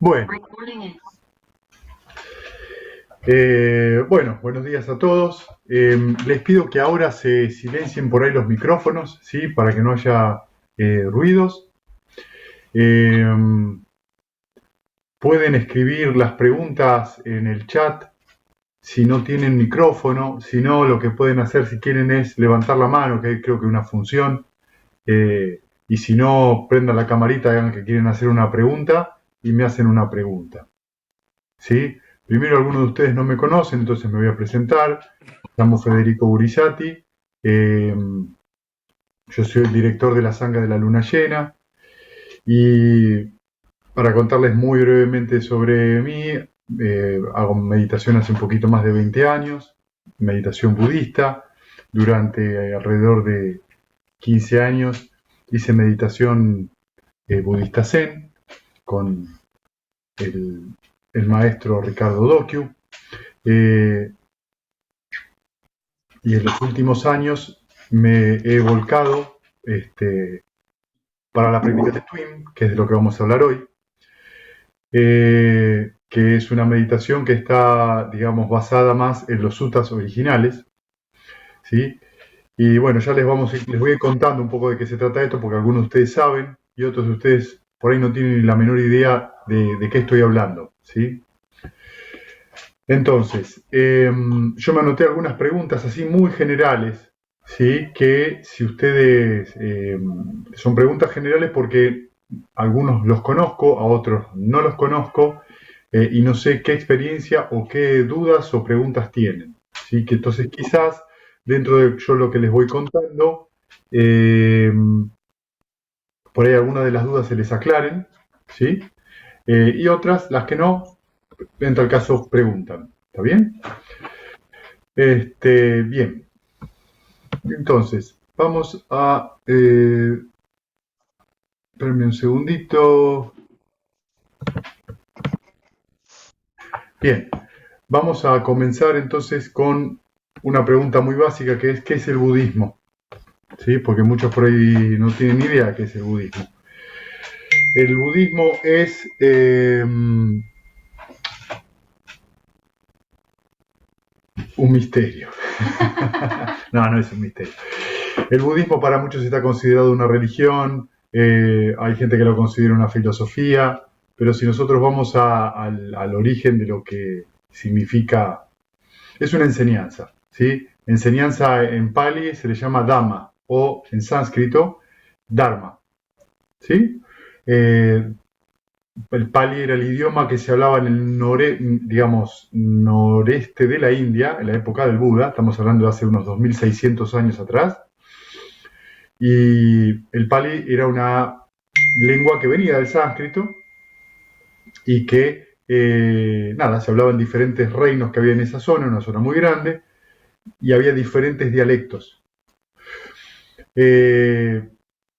Bueno, bueno, buenos días a todos. Les pido que ahora se silencien por ahí los micrófonos, ¿sí? Para que no haya ruidos. Eh, Pueden escribir las preguntas en el chat si no tienen micrófono. Si no, lo que pueden hacer si quieren es levantar la mano, que hay creo que una función. Y si no, prendan la camarita, hagan que quieren hacer una pregunta y me hacen una pregunta. ¿Sí? Primero, algunos de ustedes no me conocen, entonces me voy a presentar. Me llamo Federico Burisati. Yo soy el director de la Sanga de la Luna Llena. Y para contarles muy brevemente sobre mí, hago meditación hace un poquito más de 20 años, meditación budista. Durante alrededor de 15 años hice meditación budista zen con el, el maestro Ricardo Dokkyu. Y en los últimos años me he volcado para la práctica de Twin, que es de lo que vamos a hablar hoy, que es una meditación que está, digamos, basada más en los suttas originales, ¿sí? Y bueno, ya les voy a ir contando un poco de qué se trata esto, porque algunos de ustedes saben y otros de ustedes por ahí no tienen ni la menor idea de qué estoy hablando, ¿sí? Entonces, yo me anoté algunas preguntas así muy generales, ¿sí? Que si ustedes, son preguntas generales porque algunos los conozco, a otros no los conozco, y no sé qué experiencia o qué dudas o preguntas tienen, ¿sí? Que entonces quizás dentro de yo lo que les voy contando, eh, por ahí algunas de las dudas se les aclaren, ¿sí? Y otras, las que no, en tal caso preguntan, ¿está bien? Bien, entonces, vamos a... espérenme un segundito. Bien, vamos a comenzar entonces con una pregunta muy básica que es ¿qué es el budismo? ¿Sí? Porque muchos por ahí no tienen ni idea de qué es el budismo. El budismo es un misterio. No, no es un misterio. El budismo para muchos está considerado una religión, hay gente que lo considera una filosofía, pero si nosotros vamos al origen de lo que significa, es una enseñanza, ¿sí? Enseñanza en Pali se le llama Dhamma o en sánscrito Dharma, ¿sí? El Pali era el idioma que se hablaba en el noreste de la India, en la época del Buda, estamos hablando de hace unos 2600 años atrás, y el Pali era una lengua que venía del sánscrito y que, nada, se hablaba en diferentes reinos que había en esa zona, una zona muy grande, y había diferentes dialectos.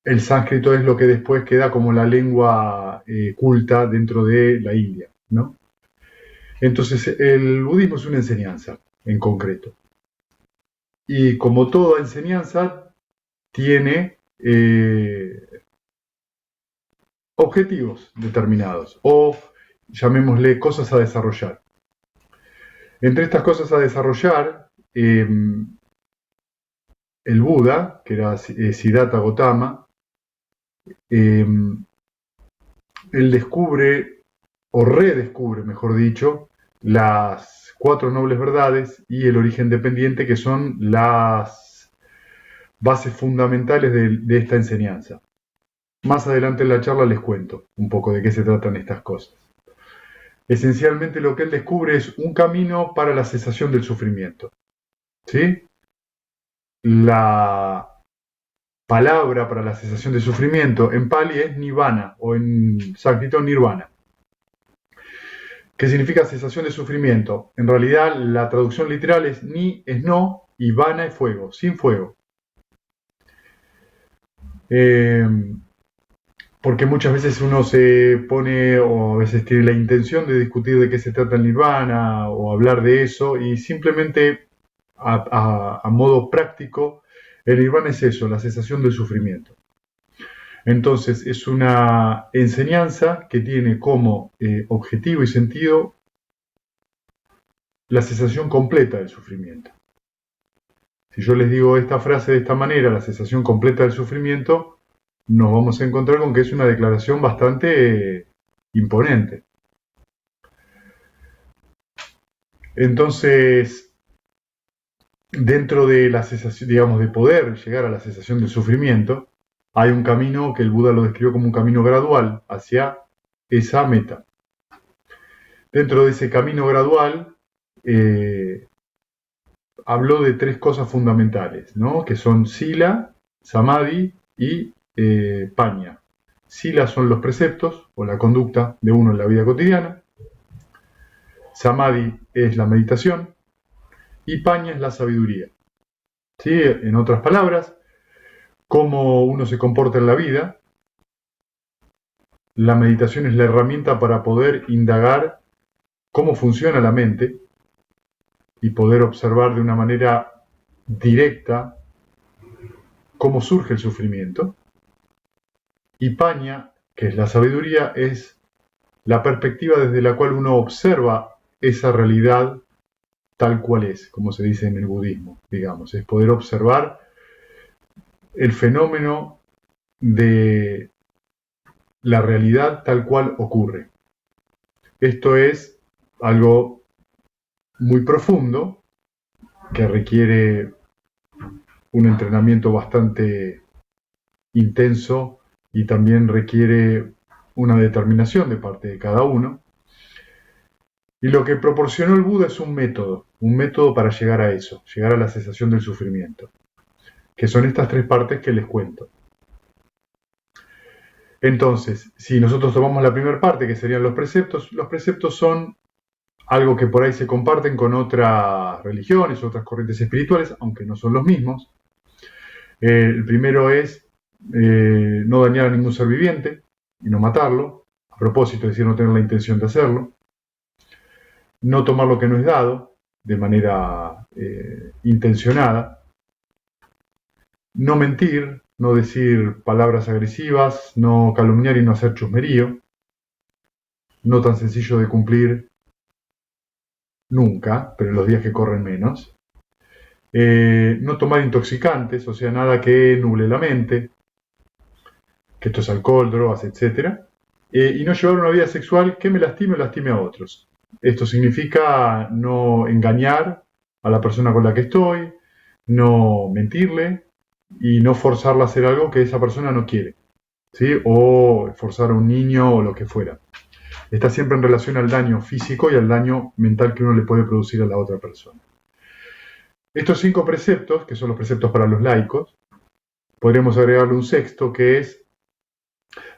El sánscrito es lo que después queda como la lengua culta dentro de la India, ¿no? Entonces, el budismo es una enseñanza en concreto. Y como toda enseñanza, tiene objetivos determinados o llamémosle cosas a desarrollar. Entre estas cosas a desarrollar, el Buda, que era Siddhartha Gautama, él descubre, o redescubre, mejor dicho, las cuatro nobles verdades y el origen dependiente, que son las bases fundamentales de esta enseñanza. Más adelante en la charla les cuento un poco de qué se tratan estas cosas. Esencialmente lo que él descubre es un camino para la cesación del sufrimiento, ¿sí? La palabra para la cesación del sufrimiento en Pali es Nibbana o en sánscrito Nirvana. ¿Qué significa cesación de sufrimiento? En realidad la traducción literal es Ni es no y Vana es fuego, sin fuego. Porque muchas veces uno se pone o a veces tiene la intención de discutir de qué se trata el nirvana o hablar de eso y simplemente a modo práctico el nirvana es eso, la cesación del sufrimiento. Entonces es una enseñanza que tiene como objetivo y sentido la cesación completa del sufrimiento. Si yo les digo esta frase de esta manera, la cesación completa del sufrimiento, nos vamos a encontrar con que es una declaración bastante imponente. Entonces, dentro de la cesación, digamos, de poder llegar a la cesación del sufrimiento, hay un camino que el Buda lo describió como un camino gradual hacia esa meta. Dentro de ese camino gradual, habló de tres cosas fundamentales, ¿no? Que son sila, samadhi y paña. Sila son los preceptos o la conducta de uno en la vida cotidiana. Samadhi es la meditación y paña es la sabiduría. ¿Sí? En otras palabras, cómo uno se comporta en la vida. La meditación es la herramienta para poder indagar cómo funciona la mente y poder observar de una manera directa cómo surge el sufrimiento. Y paña, que es la sabiduría, es la perspectiva desde la cual uno observa esa realidad tal cual es, como se dice en el budismo, digamos. Es poder observar el fenómeno de la realidad tal cual ocurre. Esto es algo muy profundo que requiere un entrenamiento bastante intenso y también requiere una determinación de parte de cada uno. Y lo que proporcionó el Buda es un método para llegar a eso, llegar a la cesación del sufrimiento, que son estas tres partes que les cuento. Entonces, si nosotros tomamos la primera parte, que serían los preceptos son algo que por ahí se comparten con otras religiones, otras corrientes espirituales, aunque no son los mismos. El primero es no dañar a ningún ser viviente y no matarlo, a propósito, es decir, no tener la intención de hacerlo. No tomar lo que no es dado de manera intencionada. No mentir, no decir palabras agresivas, no calumniar y no hacer chusmerío. No tan sencillo de cumplir nunca, pero en los días que corren menos. No tomar intoxicantes, o sea, nada que nuble la mente, que esto es alcohol, drogas, etc. Y no llevar una vida sexual que me lastime o lastime a otros. Esto significa no engañar a la persona con la que estoy, no mentirle y no forzarla a hacer algo que esa persona no quiere, ¿sí? O forzar a un niño o lo que fuera. Está siempre en relación al daño físico y al daño mental que uno le puede producir a la otra persona. Estos 5 preceptos, que son los preceptos para los laicos, podríamos agregarle un sexto, que es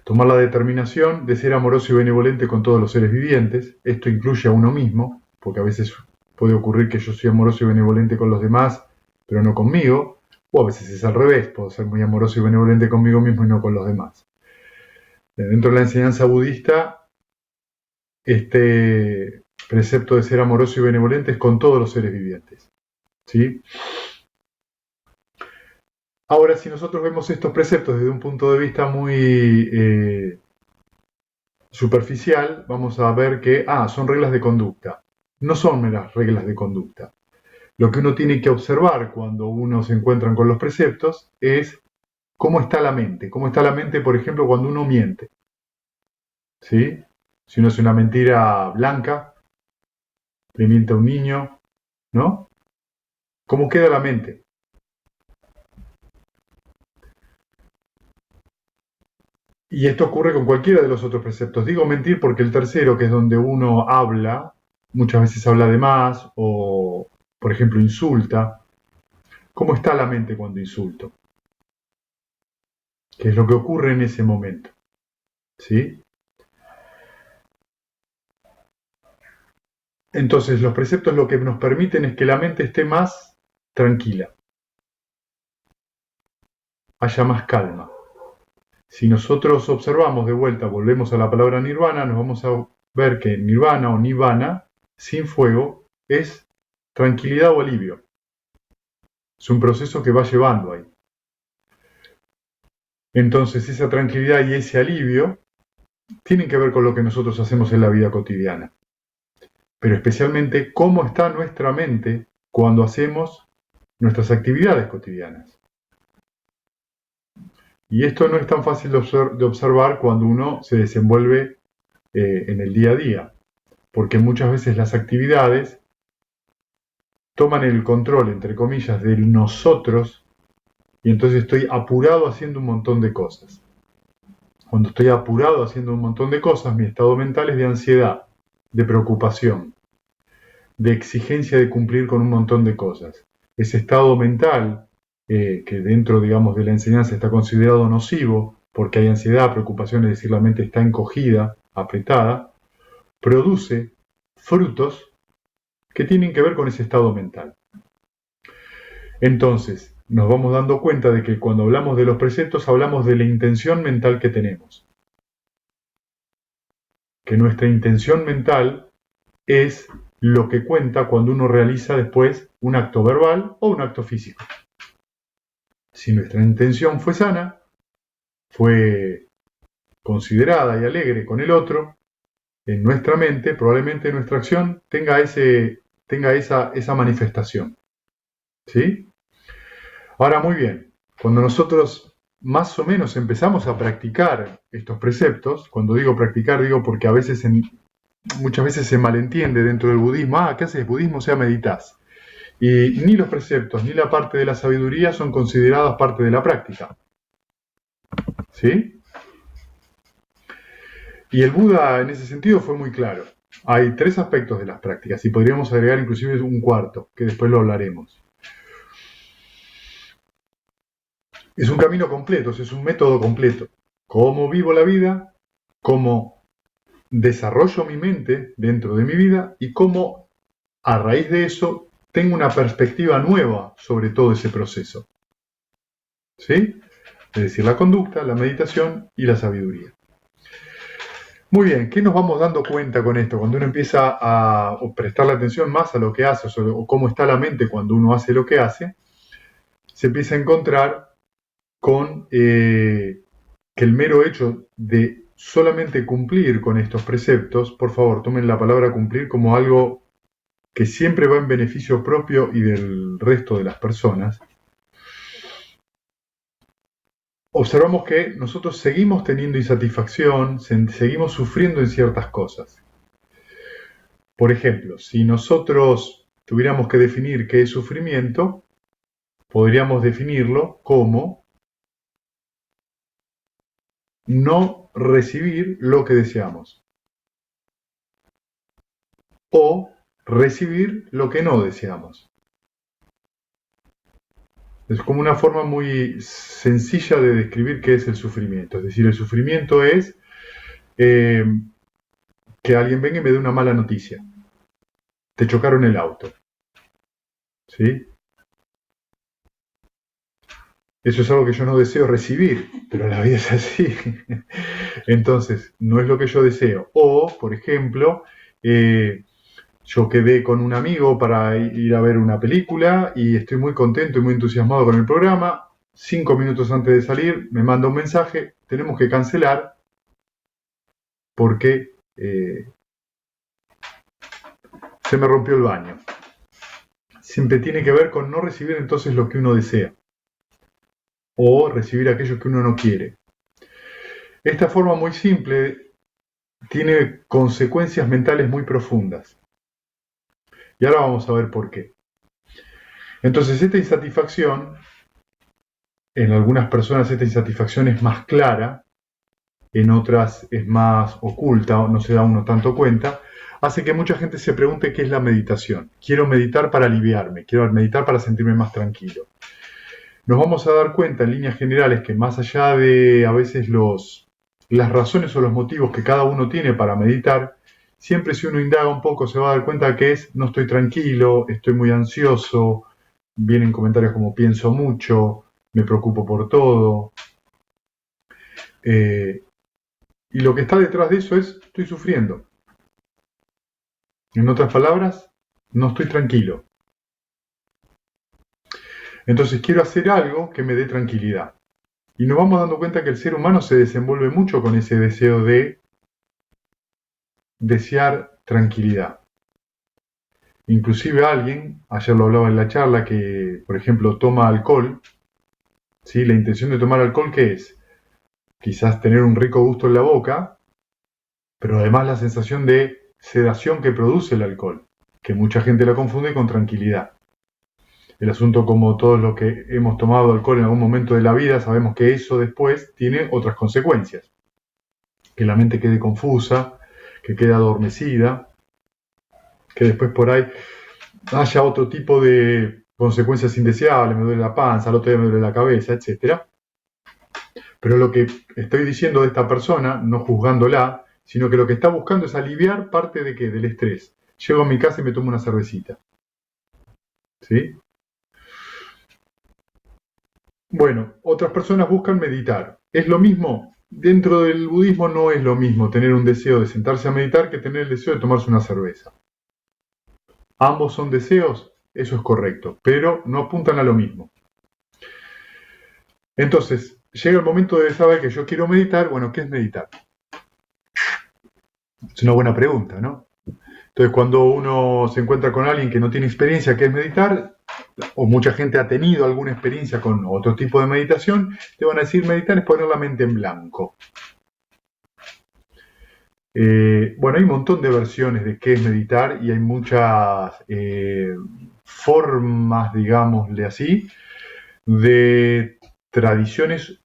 tomar la determinación de ser amoroso y benevolente con todos los seres vivientes. Esto incluye a uno mismo, porque a veces puede ocurrir que yo soy amoroso y benevolente con los demás, pero no conmigo, o a veces es al revés, puedo ser muy amoroso y benevolente conmigo mismo y no con los demás. Dentro de la enseñanza budista, este precepto de ser amoroso y benevolente es con todos los seres vivientes, ¿sí? Ahora, si nosotros vemos estos preceptos desde un punto de vista muy superficial, vamos a ver que, son reglas de conducta. No son meras reglas de conducta. Lo que uno tiene que observar cuando uno se encuentra con los preceptos es cómo está la mente. Cómo está la mente, por ejemplo, cuando uno miente. ¿Sí? Si uno hace una mentira blanca, le miente a un niño, ¿no? ¿Cómo queda la mente? Y esto ocurre con cualquiera de los otros preceptos. Digo mentir porque el tercero, que es donde uno habla, muchas veces habla de más o, por ejemplo, insulta. ¿Cómo está la mente cuando insulto? ¿Qué es lo que ocurre en ese momento? ¿Sí? Entonces, los preceptos lo que nos permiten es que la mente esté más tranquila, haya más calma. Si nosotros observamos de vuelta, volvemos a la palabra nirvana, nos vamos a ver que nirvana o nirvana, sin fuego, es tranquilidad o alivio. Es un proceso que va llevando ahí. Entonces esa tranquilidad y ese alivio tienen que ver con lo que nosotros hacemos en la vida cotidiana, pero especialmente cómo está nuestra mente cuando hacemos nuestras actividades cotidianas. Y esto no es tan fácil de observar cuando uno se desenvuelve en el día a día, porque muchas veces las actividades toman el control, entre comillas, de nosotros, y entonces estoy apurado haciendo un montón de cosas. Cuando estoy apurado haciendo un montón de cosas, mi estado mental es de ansiedad, de preocupación, de exigencia de cumplir con un montón de cosas. Ese estado mental, que dentro, digamos, de la enseñanza está considerado nocivo, porque hay ansiedad, preocupación, es decir, la mente está encogida, apretada, produce frutos que tienen que ver con ese estado mental. Entonces, nos vamos dando cuenta de que cuando hablamos de los preceptos, hablamos de la intención mental que tenemos. Que nuestra intención mental es lo que cuenta cuando uno realiza después un acto verbal o un acto físico. Si nuestra intención fue sana, fue considerada y alegre con el otro, en nuestra mente, probablemente nuestra acción tenga esa manifestación. ¿Sí? Ahora, muy bien, cuando nosotros más o menos empezamos a practicar estos preceptos, cuando digo practicar, digo porque muchas veces se malentiende dentro del budismo, ¿qué haces budismo? O sea, meditas. Y ni los preceptos ni la parte de la sabiduría son consideradas parte de la práctica. ¿Sí? Y el Buda en ese sentido fue muy claro. Hay 3 aspectos de las prácticas y podríamos agregar inclusive un cuarto, que después lo hablaremos. Es un camino completo, es un método completo. ¿Cómo vivo la vida? ¿Cómo desarrollo mi mente dentro de mi vida? Y cómo a raíz de eso tengo una perspectiva nueva sobre todo ese proceso. ¿Sí? Es decir, la conducta, la meditación y la sabiduría. Muy bien, ¿qué nos vamos dando cuenta con esto? Cuando uno empieza a prestarle atención más a lo que hace o cómo está la mente cuando uno hace lo que hace, se empieza a encontrar con que el mero hecho de solamente cumplir con estos preceptos, por favor, tomen la palabra cumplir como algo que siempre va en beneficio propio y del resto de las personas, observamos que nosotros seguimos teniendo insatisfacción, seguimos sufriendo en ciertas cosas. Por ejemplo, si nosotros tuviéramos que definir qué es sufrimiento, podríamos definirlo como no recibir lo que deseamos o recibir lo que no deseamos. Es como una forma muy sencilla de describir qué es el sufrimiento. Es decir, el sufrimiento es que alguien venga y me dé una mala noticia. Te chocaron el auto. ¿Sí? Eso es algo que yo no deseo recibir, pero la vida es así. Entonces, no es lo que yo deseo. O, por ejemplo, yo quedé con un amigo para ir a ver una película y estoy muy contento y muy entusiasmado con el programa. 5 minutos antes de salir me manda un mensaje, tenemos que cancelar porque se me rompió el baño. Siempre tiene que ver con no recibir entonces lo que uno desea o recibir aquello que uno no quiere. Esta forma muy simple tiene consecuencias mentales muy profundas. Y ahora vamos a ver por qué. Entonces, esta insatisfacción, en algunas personas esta insatisfacción es más clara, en otras es más oculta, no se da uno tanto cuenta, hace que mucha gente se pregunte qué es la meditación. Quiero meditar para aliviarme, quiero meditar para sentirme más tranquilo. Nos vamos a dar cuenta en líneas generales que más allá de a veces las razones o los motivos que cada uno tiene para meditar, siempre si uno indaga un poco se va a dar cuenta que no estoy tranquilo, estoy muy ansioso, vienen comentarios como pienso mucho, me preocupo por todo. Y lo que está detrás de eso es, estoy sufriendo. En otras palabras, no estoy tranquilo. Entonces quiero hacer algo que me dé tranquilidad. Y nos vamos dando cuenta que el ser humano se desenvuelve mucho con ese deseo de desear tranquilidad. Inclusive alguien, ayer lo hablaba en la charla, que por ejemplo toma alcohol, ¿sí? La intención de tomar alcohol, ¿qué es? Quizás tener un rico gusto en la boca, pero además la sensación de sedación que produce el alcohol, que mucha gente la confunde con tranquilidad. El asunto, como todos los que hemos tomado alcohol en algún momento de la vida, sabemos que eso después tiene otras consecuencias. Que la mente quede confusa, que quede adormecida, que después por ahí haya otro tipo de consecuencias indeseables, me duele la panza, al otro día me duele la cabeza, etcétera. Pero lo que estoy diciendo de esta persona, no juzgándola, sino que lo que está buscando es aliviar parte de qué, del estrés. Llego a mi casa y me tomo una cervecita. ¿Sí? Bueno, otras personas buscan meditar. ¿Es lo mismo? Dentro del budismo no es lo mismo tener un deseo de sentarse a meditar que tener el deseo de tomarse una cerveza. Ambos son deseos, eso es correcto, pero no apuntan a lo mismo. Entonces, llega el momento de saber que yo quiero meditar. Bueno, ¿qué es meditar? Es una buena pregunta, ¿no? Entonces, cuando uno se encuentra con alguien que no tiene experiencia, ¿qué es meditar? O mucha gente ha tenido alguna experiencia con otro tipo de meditación, te van a decir meditar es poner la mente en blanco. Bueno, hay un montón de versiones de qué es meditar y hay muchas formas, digámosle así, de tradiciones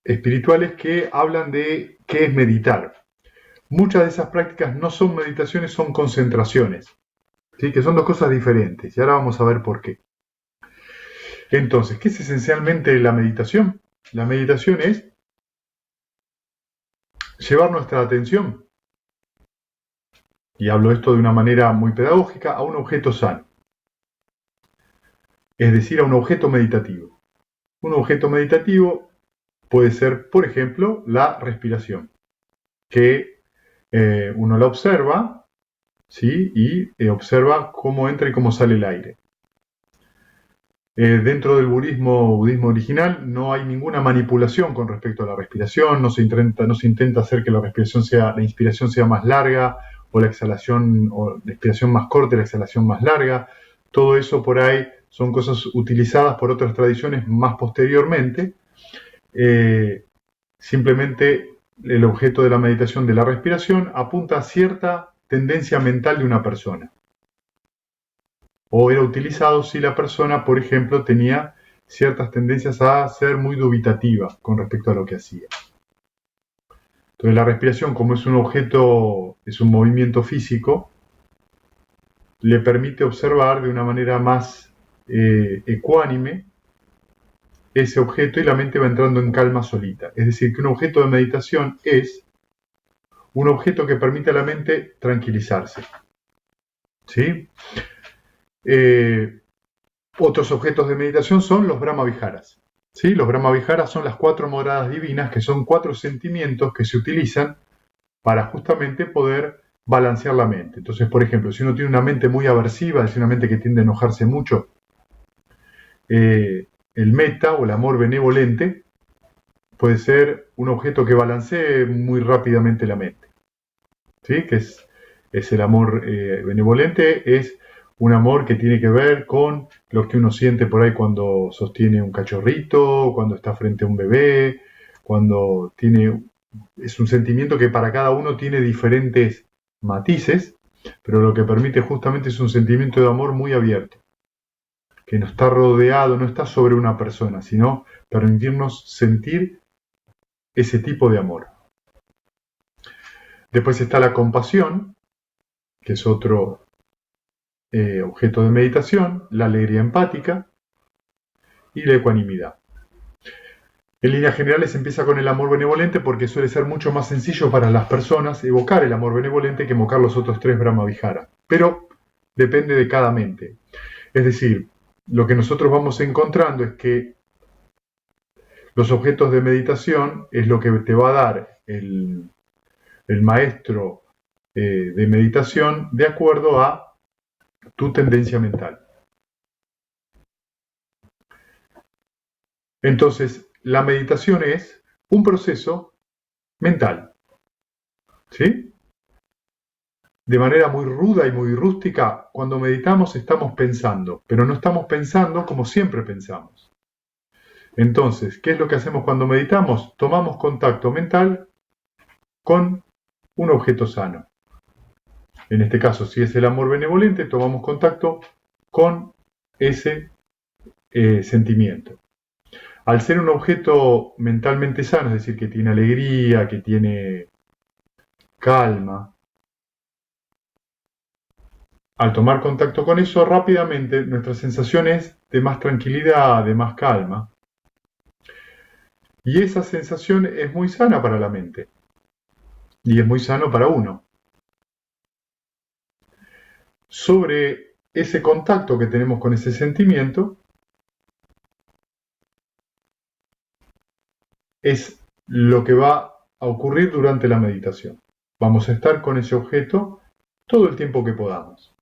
espirituales que hablan de qué es meditar. Muchas de esas prácticas no son meditaciones, son concentraciones, ¿sí? Que son dos cosas diferentes. Y ahora vamos a ver por qué. Entonces, ¿qué es esencialmente la meditación? La meditación es llevar nuestra atención, y hablo esto de una manera muy pedagógica, a un objeto sano, es decir, a un objeto meditativo. Un objeto meditativo puede ser, por ejemplo, la respiración, que uno la observa, ¿sí? Y observa cómo entra y cómo sale el aire. Dentro del budismo original no hay ninguna manipulación con respecto a la respiración, no se intenta hacer que la inspiración sea más larga o la exhalación o la inspiración más corta y la exhalación más larga. Todo eso por ahí son cosas utilizadas por otras tradiciones más posteriormente. Simplemente el objeto de la meditación de la respiración apunta a cierta tendencia mental de una persona. O era utilizado si la persona, por ejemplo, tenía ciertas tendencias a ser muy dubitativa con respecto a lo que hacía. Entonces la respiración, como es un objeto, es un movimiento físico, le permite observar de una manera más ecuánime ese objeto y la mente va entrando en calma solita. Es decir, que un objeto de meditación es un objeto que permite a la mente tranquilizarse. ¿Sí? Otros objetos de meditación son los Brahmaviharas. ¿Sí? Los Brahmaviharas son las 4 moradas divinas, que son 4 sentimientos que se utilizan para justamente poder balancear la mente. Entonces, por ejemplo, si uno tiene una mente muy aversiva, es una mente que tiende a enojarse mucho, el metta o el amor benevolente puede ser un objeto que balancee muy rápidamente la mente. ¿Sí? Que es el amor benevolente, es un amor que tiene que ver con lo que uno siente por ahí cuando sostiene un cachorrito, cuando está frente a un bebé, cuando tiene... Es un sentimiento que para cada uno tiene diferentes matices, pero lo que permite justamente es un sentimiento de amor muy abierto, que no está rodeado, no está sobre una persona, sino permitirnos sentir ese tipo de amor. Después está la compasión, que es otro objeto de meditación, la alegría empática y la ecuanimidad. En líneas generales empieza con el amor benevolente porque suele ser mucho más sencillo para las personas evocar el amor benevolente que evocar los otros 3 Brahmaviharas. Pero depende de cada mente. Es decir, lo que nosotros vamos encontrando es que los objetos de meditación es lo que te va a dar el maestro de meditación de acuerdo a tu tendencia mental. Entonces, la meditación es un proceso mental, ¿sí? De manera muy ruda y muy rústica, cuando meditamos estamos pensando, pero no estamos pensando como siempre pensamos. Entonces, ¿qué es lo que hacemos cuando meditamos? Tomamos contacto mental con un objeto sano. En este caso, si es el amor benevolente, tomamos contacto con ese sentimiento. Al ser un objeto mentalmente sano, es decir, que tiene alegría, que tiene calma, al tomar contacto con eso, rápidamente nuestra sensación es de más tranquilidad, de más calma. Y esa sensación es muy sana para la mente. Y es muy sano para uno. Sobre ese contacto que tenemos con ese sentimiento, es lo que va a ocurrir durante la meditación. Vamos a estar con ese objeto todo el tiempo que podamos.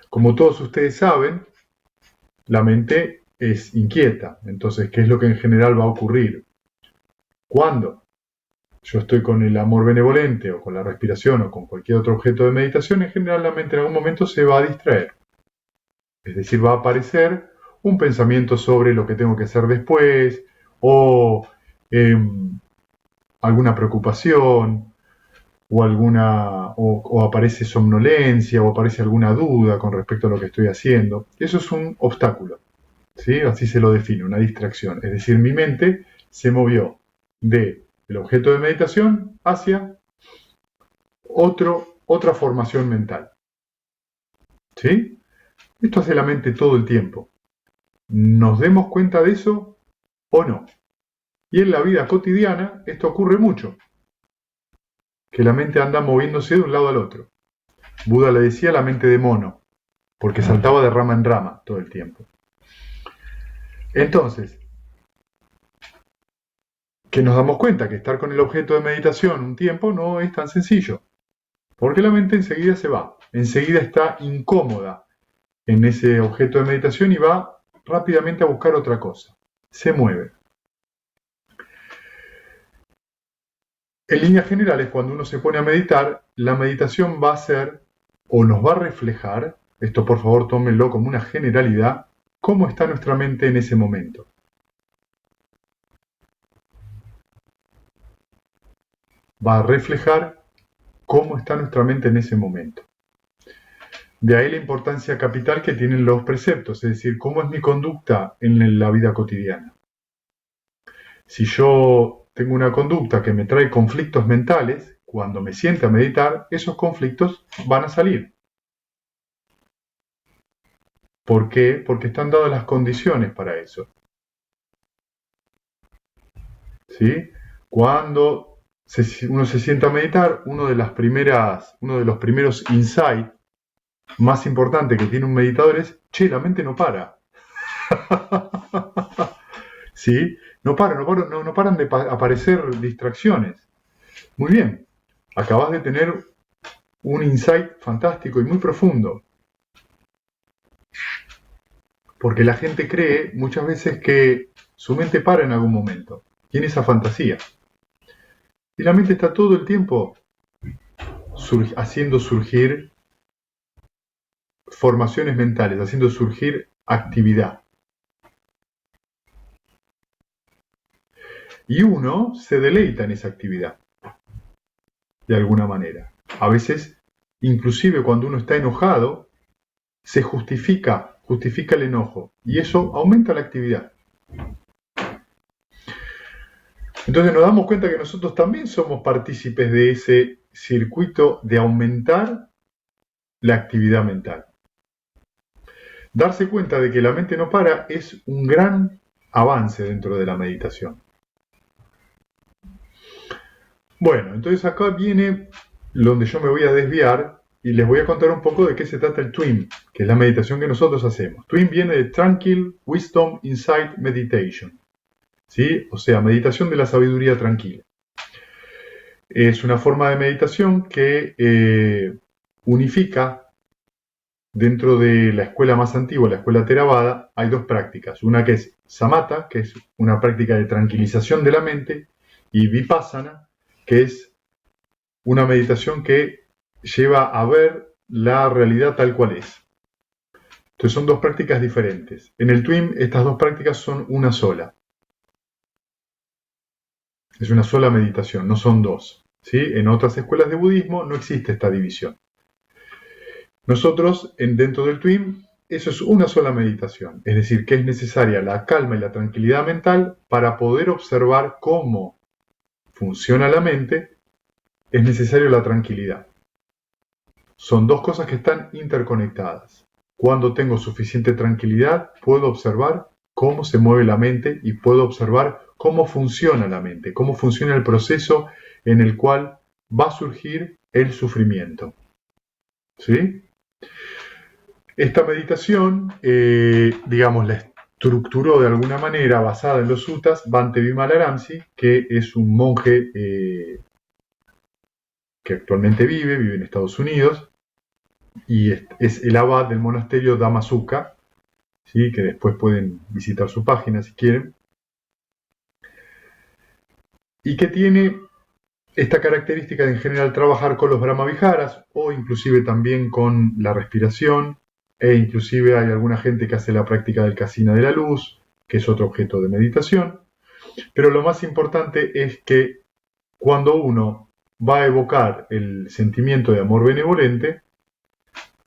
Como todos ustedes saben, la mente es inquieta. Entonces, ¿qué es lo que en general va a ocurrir? Cuando yo estoy con el amor benevolente o con la respiración o con cualquier otro objeto de meditación, en general la mente en algún momento se va a distraer. Es decir, va a aparecer un pensamiento sobre lo que tengo que hacer después o alguna preocupación o aparece somnolencia o aparece alguna duda con respecto a lo que estoy haciendo. Eso es un obstáculo, ¿sí? Así se lo define, una distracción. Es decir, mi mente se movió del objeto de meditación hacia otra formación mental. ¿Sí? Esto hace la mente todo el tiempo. ¿Nos demos cuenta de eso o no? Y en la vida cotidiana esto ocurre mucho, que la mente anda moviéndose de un lado al otro. Buda le decía la mente de mono, porque saltaba de rama en rama todo el tiempo. Entonces, que nos damos cuenta que estar con el objeto de meditación un tiempo no es tan sencillo, porque la mente enseguida se va, enseguida está incómoda en ese objeto de meditación y va rápidamente a buscar otra cosa, se mueve. En líneas generales, cuando uno se pone a meditar, la meditación va a ser o nos va a reflejar, esto por favor tómenlo como una generalidad, cómo está nuestra mente en ese momento. Va a reflejar cómo está nuestra mente en ese momento. De ahí la importancia capital que tienen los preceptos, es decir, cómo es mi conducta en la vida cotidiana. Si yo tengo una conducta que me trae conflictos mentales, cuando me siente a meditar, esos conflictos van a salir. ¿Por qué? Porque están dadas las condiciones para eso. ¿Sí? Cuando uno se sienta a meditar, uno de los primeros insights más importantes que tiene un meditador es, la mente no para. ¿Sí? No paran de aparecer distracciones. Muy bien, acabas de tener un insight fantástico y muy profundo. Porque la gente cree muchas veces que su mente para en algún momento. Tiene esa fantasía. Y la mente está todo el tiempo haciendo surgir formaciones mentales, haciendo surgir actividad. Y uno se deleita en esa actividad, de alguna manera. A veces, inclusive cuando uno está enojado, se justifica el enojo, y eso aumenta la actividad. Entonces nos damos cuenta que nosotros también somos partícipes de ese circuito de aumentar la actividad mental. Darse cuenta de que la mente no para es un gran avance dentro de la meditación. Bueno, entonces acá viene donde yo me voy a desviar y les voy a contar un poco de qué se trata el TWIM, que es la meditación que nosotros hacemos. TWIM viene de Tranquil Wisdom Insight Meditation, ¿sí? O sea, meditación de la sabiduría tranquila. Es una forma de meditación que unifica dentro de la escuela más antigua, la escuela Theravada, hay dos prácticas. Una que es Samatha, que es una práctica de tranquilización de la mente, y Vipassana, que es una meditación que lleva a ver la realidad tal cual es. Entonces son dos prácticas diferentes. En el TWIM estas dos prácticas son una sola. Es una sola meditación, no son dos. ¿Sí? En otras escuelas de budismo no existe esta división. Nosotros, dentro del TWIM, eso es una sola meditación. Es decir, que es necesaria la calma y la tranquilidad mental para poder observar cómo funciona la mente. Es necesaria la tranquilidad. Son dos cosas que están interconectadas. Cuando tengo suficiente tranquilidad, puedo observar cómo se mueve la mente y puedo observar cómo funciona la mente, cómo funciona el proceso en el cual va a surgir el sufrimiento. ¿Sí? Esta meditación, digamos, la estructuró de alguna manera basada en los suttas Bhante Vimalaramsi, que es un monje que actualmente vive en Estados Unidos, y es el abad del monasterio Dhammasukha, ¿sí? Que después pueden visitar su página si quieren, y que tiene esta característica de en general trabajar con los Brahmaviharas o inclusive también con la respiración, e inclusive hay alguna gente que hace la práctica del Kasina de la luz, que es otro objeto de meditación, pero lo más importante es que cuando uno va a evocar el sentimiento de amor benevolente,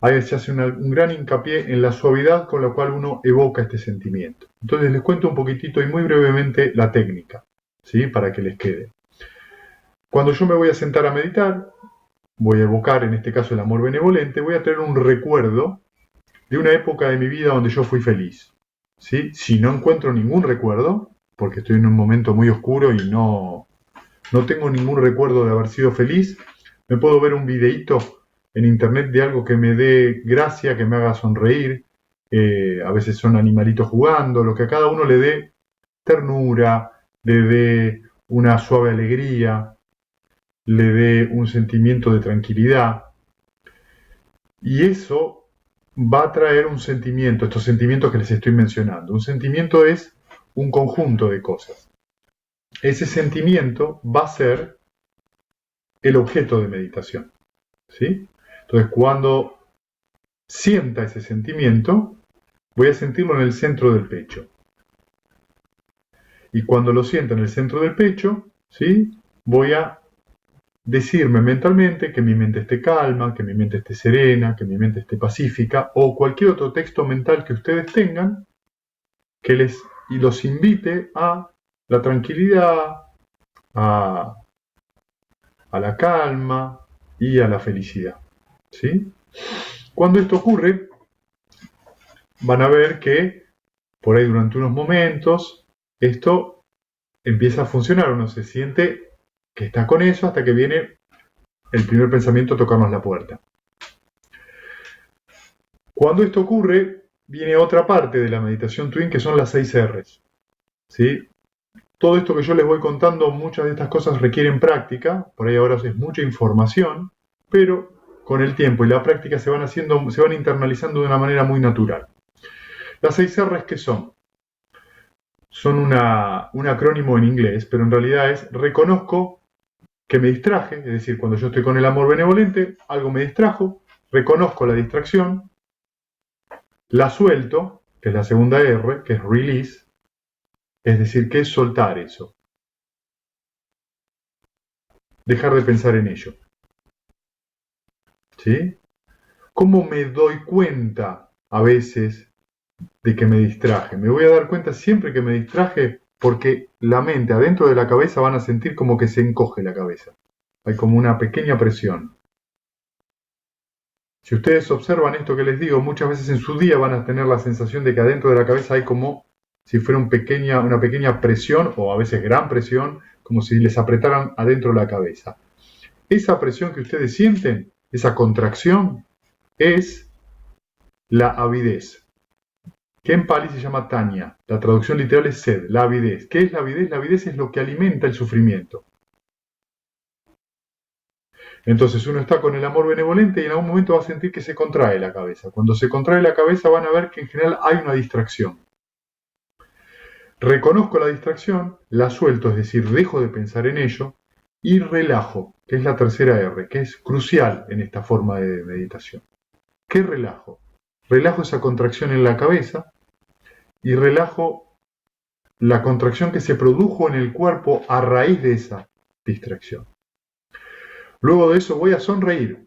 ahí se hace un gran hincapié en la suavidad con la cual uno evoca este sentimiento. Entonces les cuento un poquitito y muy brevemente la técnica, ¿sí? Para que les quede. Cuando yo me voy a sentar a meditar, voy a evocar en este caso el amor benevolente, voy a tener un recuerdo de una época de mi vida donde yo fui feliz, ¿sí? Si no encuentro ningún recuerdo, porque estoy en un momento muy oscuro y no tengo ningún recuerdo de haber sido feliz, me puedo ver un videíto en internet de algo que me dé gracia, que me haga sonreír, a veces son animalitos jugando, lo que a cada uno le dé ternura, le dé una suave alegría, le dé un sentimiento de tranquilidad. Y eso va a traer un sentimiento, estos sentimientos que les estoy mencionando. Un sentimiento es un conjunto de cosas. Ese sentimiento va a ser el objeto de meditación, ¿sí? Entonces, cuando sienta ese sentimiento, voy a sentirlo en el centro del pecho. Y cuando lo sienta en el centro del pecho, ¿sí? Voy a decirme mentalmente que mi mente esté calma, que mi mente esté serena, que mi mente esté pacífica, o cualquier otro texto mental que ustedes tengan y los invite a la tranquilidad, a la calma y a la felicidad, ¿sí? Cuando esto ocurre, van a ver que por ahí durante unos momentos esto empieza a funcionar, uno se siente que está con eso hasta que viene el primer pensamiento a tocarnos la puerta. Cuando esto ocurre, viene otra parte de la meditación TWIM que son las 6 R's, ¿sí? Todo esto que yo les voy contando, muchas de estas cosas requieren práctica, por ahí ahora es mucha información, pero con el tiempo y la práctica se van internalizando de una manera muy natural. Las 6 R's, ¿qué son? Son un acrónimo en inglés, pero en realidad es reconozco que me distraje, es decir, cuando yo estoy con el amor benevolente, algo me distrajo, reconozco la distracción, la suelto, que es la segunda R, que es release, es decir, que es soltar eso, dejar de pensar en ello. ¿Sí? ¿Cómo me doy cuenta a veces de que me distraje? Me voy a dar cuenta siempre que me distraje porque la mente adentro de la cabeza van a sentir como que se encoge la cabeza. Hay como una pequeña presión. Si ustedes observan esto que les digo, muchas veces en su día van a tener la sensación de que adentro de la cabeza hay como si fuera una pequeña presión, o a veces gran presión, como si les apretaran adentro de la cabeza. Esa presión que ustedes sienten, esa contracción, es la avidez, que en Pali se llama Tanya. La traducción literal es sed, la avidez. ¿Qué es la avidez? La avidez es lo que alimenta el sufrimiento. Entonces uno está con el amor benevolente y en algún momento va a sentir que se contrae la cabeza. Cuando se contrae la cabeza van a ver que en general hay una distracción. Reconozco la distracción, la suelto, es decir, dejo de pensar en ello y relajo, que es la tercera R, que es crucial en esta forma de meditación. ¿Qué relajo? Relajo esa contracción en la cabeza y relajo la contracción que se produjo en el cuerpo a raíz de esa distracción. Luego de eso voy a sonreír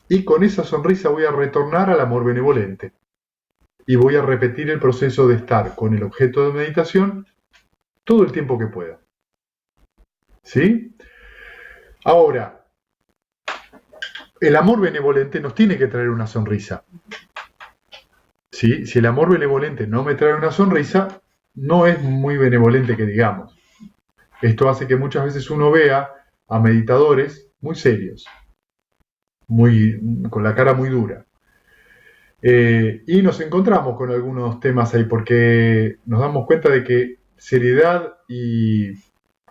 y con esa sonrisa voy a retornar al amor benevolente y voy a repetir el proceso de estar con el objeto de meditación todo el tiempo que pueda. ¿Sí? Ahora, el amor benevolente nos tiene que traer una sonrisa. ¿Sí? Si el amor benevolente no me trae una sonrisa, no es muy benevolente que digamos. Esto hace que muchas veces uno vea a meditadores muy serios, con la cara muy dura. Y nos encontramos con algunos temas ahí porque nos damos cuenta de que seriedad y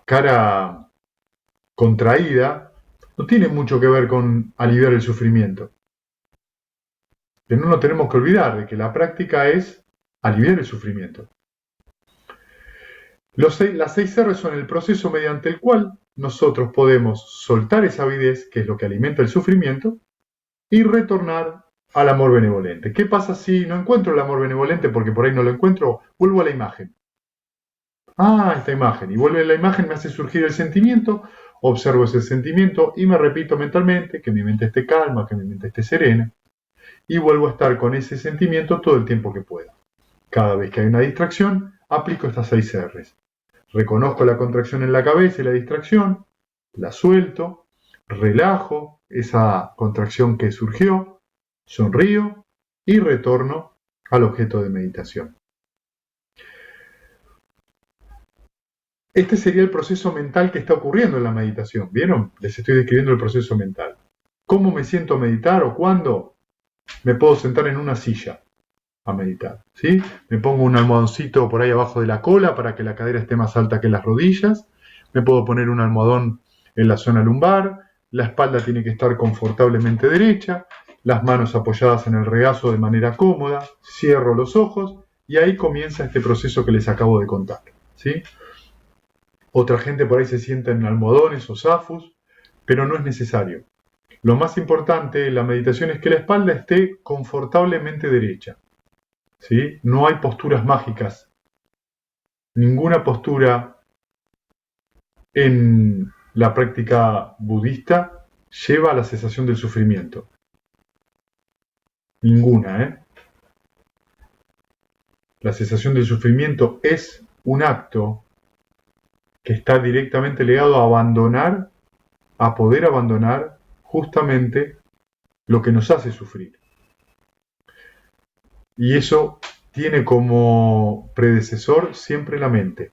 cara contraída no tiene mucho que ver con aliviar el sufrimiento. Que no nos tenemos que olvidar de que la práctica es aliviar el sufrimiento. Las 6 R son el proceso mediante el cual nosotros podemos soltar esa avidez, que es lo que alimenta el sufrimiento, y retornar al amor benevolente. ¿Qué pasa si no encuentro el amor benevolente porque por ahí no lo encuentro? Vuelvo a la imagen. Esta imagen. Y vuelve a la imagen, me hace surgir el sentimiento, observo ese sentimiento y me repito mentalmente que mi mente esté calma, que mi mente esté serena. Y vuelvo a estar con ese sentimiento todo el tiempo que pueda. Cada vez que hay una distracción, aplico estas 6 R's. Reconozco la contracción en la cabeza y la distracción, la suelto, relajo esa contracción que surgió, sonrío y retorno al objeto de meditación. Este sería el proceso mental que está ocurriendo en la meditación. ¿Vieron? Les estoy describiendo el proceso mental. ¿Cómo me siento a meditar o cuándo? Me puedo sentar en una silla a meditar, ¿sí? Me pongo un almohadoncito por ahí abajo de la cola para que la cadera esté más alta que las rodillas. Me puedo poner un almohadón en la zona lumbar. La espalda tiene que estar confortablemente derecha. Las manos apoyadas en el regazo de manera cómoda. Cierro los ojos y ahí comienza este proceso que les acabo de contar, ¿sí? Otra gente por ahí se sienta en almohadones o zafus, pero no es necesario. Lo más importante en la meditación es que la espalda esté confortablemente derecha. ¿Sí? No hay posturas mágicas. Ninguna postura en la práctica budista lleva a la cesación del sufrimiento. Ninguna, ¿eh? La cesación del sufrimiento es un acto que está directamente ligado a poder abandonar justamente lo que nos hace sufrir. Y eso tiene como predecesor siempre la mente.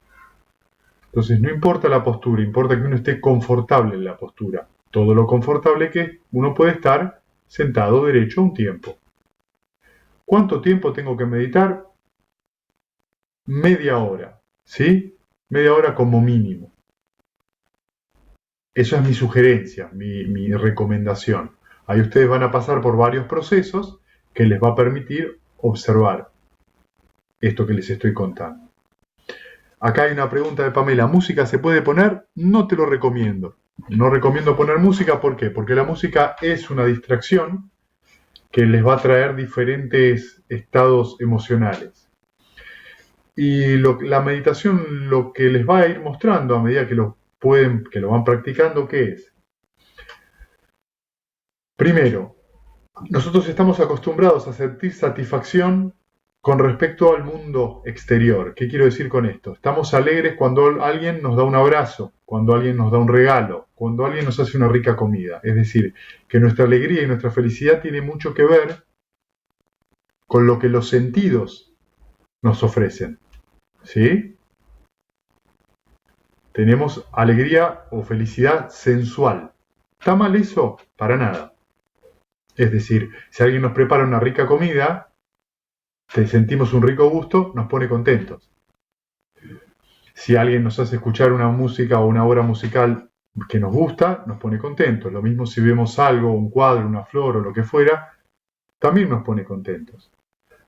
Entonces no importa la postura, importa que uno esté confortable en la postura. Todo lo confortable que uno puede estar sentado derecho un tiempo. ¿Cuánto tiempo tengo que meditar? Media hora, ¿sí? Media hora como mínimo. Eso es mi sugerencia, mi recomendación. Ahí ustedes van a pasar por varios procesos que les va a permitir observar esto que les estoy contando. Acá hay una pregunta de Pamela. ¿Música se puede poner? No te lo recomiendo. No recomiendo poner música, ¿por qué? Porque la música es una distracción que les va a traer diferentes estados emocionales. Y la meditación lo que les va a ir mostrando a medida que lo van practicando, ¿qué es? Primero, nosotros estamos acostumbrados a sentir satisfacción con respecto al mundo exterior. ¿Qué quiero decir con esto? Estamos alegres cuando alguien nos da un abrazo, cuando alguien nos da un regalo, cuando alguien nos hace una rica comida. Es decir, que nuestra alegría y nuestra felicidad tiene mucho que ver con lo que los sentidos nos ofrecen. ¿Sí? Tenemos alegría o felicidad sensual. ¿Está mal eso? Para nada. Es decir, si alguien nos prepara una rica comida, sentimos un rico gusto, nos pone contentos. Si alguien nos hace escuchar una música o una obra musical que nos gusta, nos pone contentos. Lo mismo si vemos algo, un cuadro, una flor o lo que fuera, también nos pone contentos.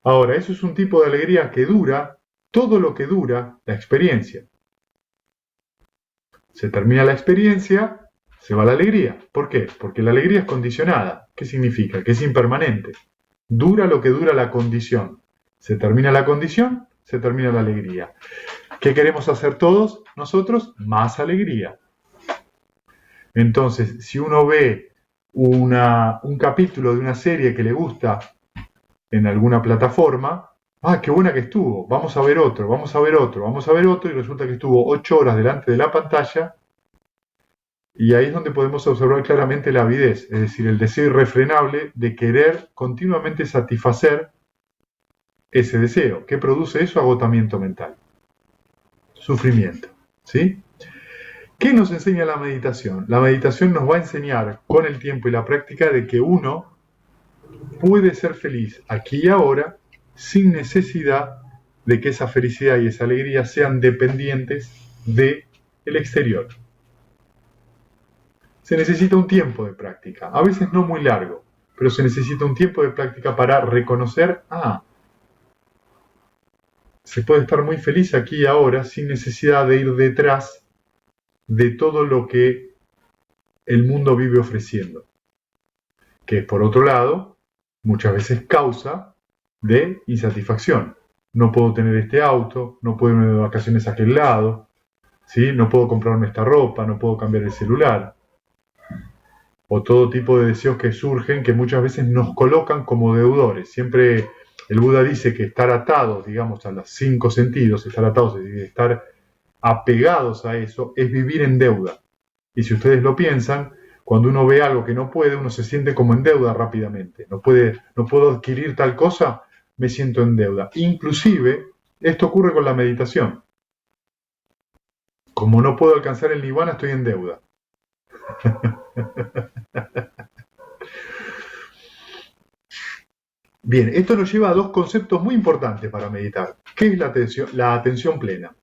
Ahora, eso es un tipo de alegría que dura todo lo que dura la experiencia. Se termina la experiencia, se va la alegría. ¿Por qué? Porque la alegría es condicionada. ¿Qué significa? Que es impermanente. Dura lo que dura la condición. Se termina la condición, se termina la alegría. ¿Qué queremos hacer todos nosotros? Más alegría. Entonces, si uno ve un capítulo de una serie que le gusta en alguna plataforma, ¡ah, qué buena que estuvo! Vamos a ver otro, vamos a ver otro, vamos a ver otro, y resulta que estuvo 8 horas delante de la pantalla, y ahí es donde podemos observar claramente la avidez, es decir, el deseo irrefrenable de querer continuamente satisfacer ese deseo. ¿Qué produce eso? Agotamiento mental, sufrimiento, ¿sí? ¿Qué nos enseña la meditación? La meditación nos va a enseñar con el tiempo y la práctica de que uno puede ser feliz aquí y ahora sin necesidad de que esa felicidad y esa alegría sean dependientes del exterior. Se necesita un tiempo de práctica, a veces no muy largo, pero se necesita un tiempo de práctica para reconocer, se puede estar muy feliz aquí y ahora sin necesidad de ir detrás de todo lo que el mundo vive ofreciendo, que por otro lado muchas veces causa de insatisfacción. No puedo tener este auto, no puedo irme de vacaciones a aquel lado, ¿sí? No puedo comprarme esta ropa, no puedo cambiar el celular, o todo tipo de deseos que surgen que muchas veces nos colocan como deudores. Siempre el Buda dice que estar atados, digamos, a los 5 sentidos, estar atados, es decir, estar apegados a eso, es vivir en deuda. Y si ustedes lo piensan, cuando uno ve algo que no puede, uno se siente como en deuda rápidamente. No puedo adquirir tal cosa, me siento en deuda. Inclusive, esto ocurre con la meditación. Como no puedo alcanzar el nirvana, estoy en deuda. Bien, esto nos lleva a dos conceptos muy importantes para meditar. ¿Qué es la atención plena?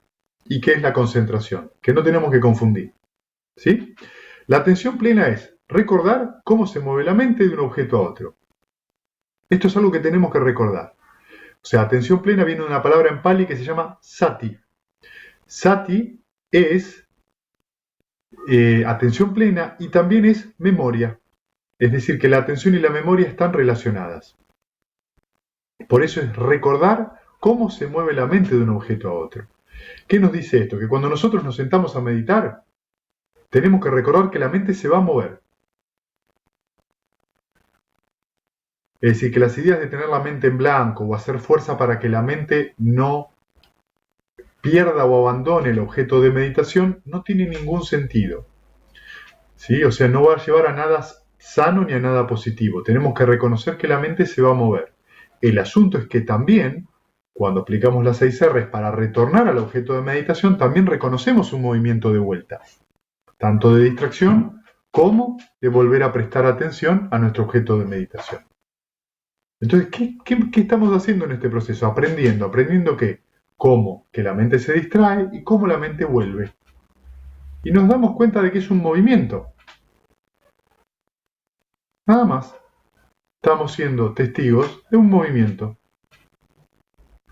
¿Y qué es la concentración? Que no tenemos que confundir. ¿Sí? La atención plena es recordar cómo se mueve la mente de un objeto a otro. Esto es algo que tenemos que recordar. O sea, atención plena viene de una palabra en pali que se llama sati. Sati es atención plena y también es memoria. Es decir, que la atención y la memoria están relacionadas. Por eso es recordar cómo se mueve la mente de un objeto a otro. ¿Qué nos dice esto? Que cuando nosotros nos sentamos a meditar, tenemos que recordar que la mente se va a mover. Es decir, que las ideas de tener la mente en blanco o hacer fuerza para que la mente no pierda o abandone el objeto de meditación no tiene ningún sentido. ¿Sí? O sea, no va a llevar a nada sano ni a nada positivo. Tenemos que reconocer que la mente se va a mover. El asunto es que también, cuando aplicamos las 6 R's para retornar al objeto de meditación, también reconocemos un movimiento de vuelta, tanto de distracción como de volver a prestar atención a nuestro objeto de meditación. Entonces, ¿qué estamos haciendo en este proceso? ¿Aprendiendo qué? Cómo que la mente se distrae y cómo la mente vuelve. Y nos damos cuenta de que es un movimiento. Nada más. Estamos siendo testigos de un movimiento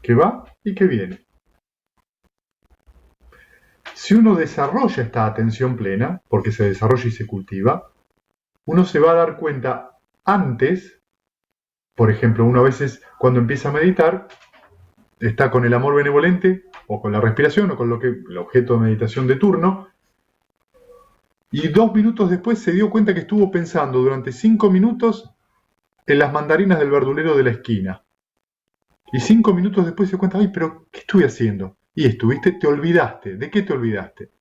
que va y que viene. Si uno desarrolla esta atención plena, porque se desarrolla y se cultiva, uno se va a dar cuenta antes, por ejemplo, uno a veces cuando empieza a meditar, está con el amor benevolente, o con la respiración, o con el objeto de meditación de turno, y 2 minutos después se dio cuenta que estuvo pensando durante 5 minutos en las mandarinas del verdulero de la esquina. Y 5 minutos después se dio cuenta, ay, pero ¿qué estuve haciendo? Y te olvidaste. ¿De qué te olvidaste?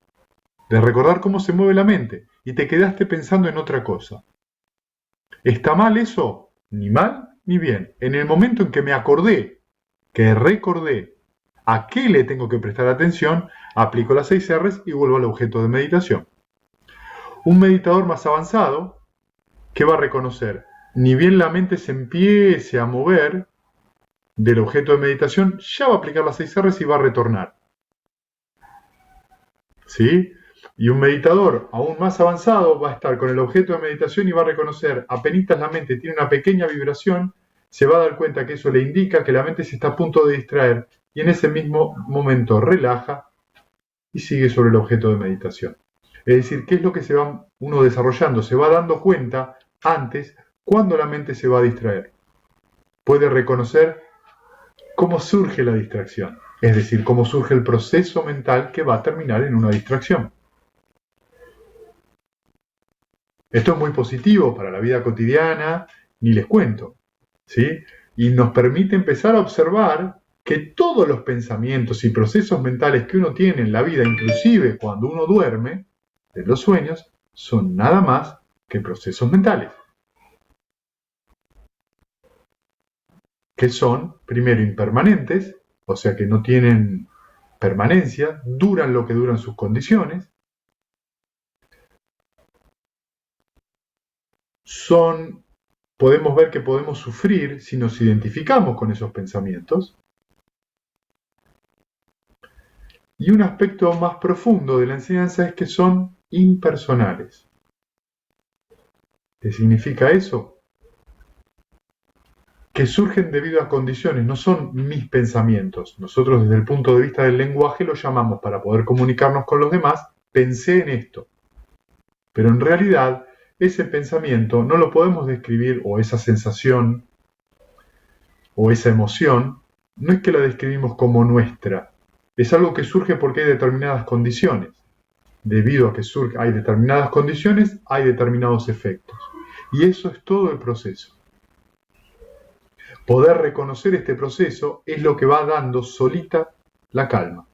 De recordar cómo se mueve la mente, y te quedaste pensando en otra cosa. ¿Está mal eso? Ni mal ni bien. En el momento en que me acordé, que recordé a qué le tengo que prestar atención, aplico las 6 R's y vuelvo al objeto de meditación. Un meditador más avanzado, ¿qué va a reconocer? Ni bien la mente se empiece a mover del objeto de meditación, ya va a aplicar las 6 R's y va a retornar. ¿Sí? Y un meditador aún más avanzado va a estar con el objeto de meditación y va a reconocer, apenitas la mente tiene una pequeña vibración, se va a dar cuenta que eso le indica que la mente se está a punto de distraer y en ese mismo momento relaja y sigue sobre el objeto de meditación. Es decir, ¿qué es lo que se va uno desarrollando? Se va dando cuenta antes cuando la mente se va a distraer. Puede reconocer cómo surge la distracción, es decir, cómo surge el proceso mental que va a terminar en una distracción. Esto es muy positivo para la vida cotidiana, ni les cuento, ¿sí? Y nos permite empezar a observar que todos los pensamientos y procesos mentales que uno tiene en la vida, inclusive cuando uno duerme, en los sueños, son nada más que procesos mentales, que son, primero, impermanentes, o sea que no tienen permanencia, duran lo que duran sus condiciones, podemos ver que podemos sufrir si nos identificamos con esos pensamientos. Y un aspecto más profundo de la enseñanza es que son impersonales. ¿Qué significa eso? Que surgen debido a condiciones, no son mis pensamientos. Nosotros desde el punto de vista del lenguaje lo llamamos para poder comunicarnos con los demás, pensé en esto. Pero en realidad ese pensamiento no lo podemos describir, o esa sensación, o esa emoción, no es que la describimos como nuestra. Es algo que surge porque hay determinadas condiciones. Debido a que hay determinadas condiciones, hay determinados efectos. Y eso es todo el proceso. Poder reconocer este proceso es lo que va dando solita la calma.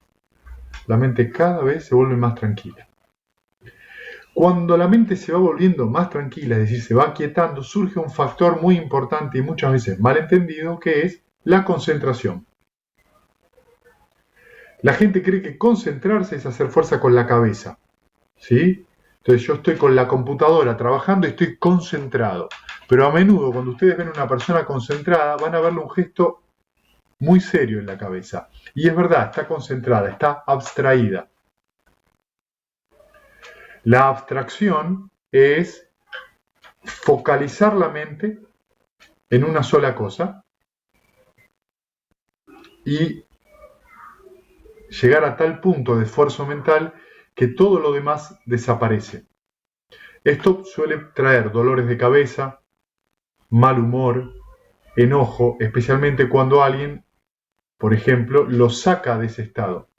La mente cada vez se vuelve más tranquila. Cuando la mente se va volviendo más tranquila, es decir, se va aquietando, surge un factor muy importante y muchas veces mal entendido, que es la concentración. La gente cree que concentrarse es hacer fuerza con la cabeza, ¿sí? Entonces yo estoy con la computadora trabajando y estoy concentrado. Pero a menudo cuando ustedes ven a una persona concentrada van a verle un gesto muy serio en la cabeza. Y es verdad, está concentrada, está abstraída. La abstracción es focalizar la mente en una sola cosa y llegar a tal punto de esfuerzo mental que todo lo demás desaparece. Esto suele traer dolores de cabeza, mal humor, enojo, especialmente cuando alguien, por ejemplo, lo saca de ese estado.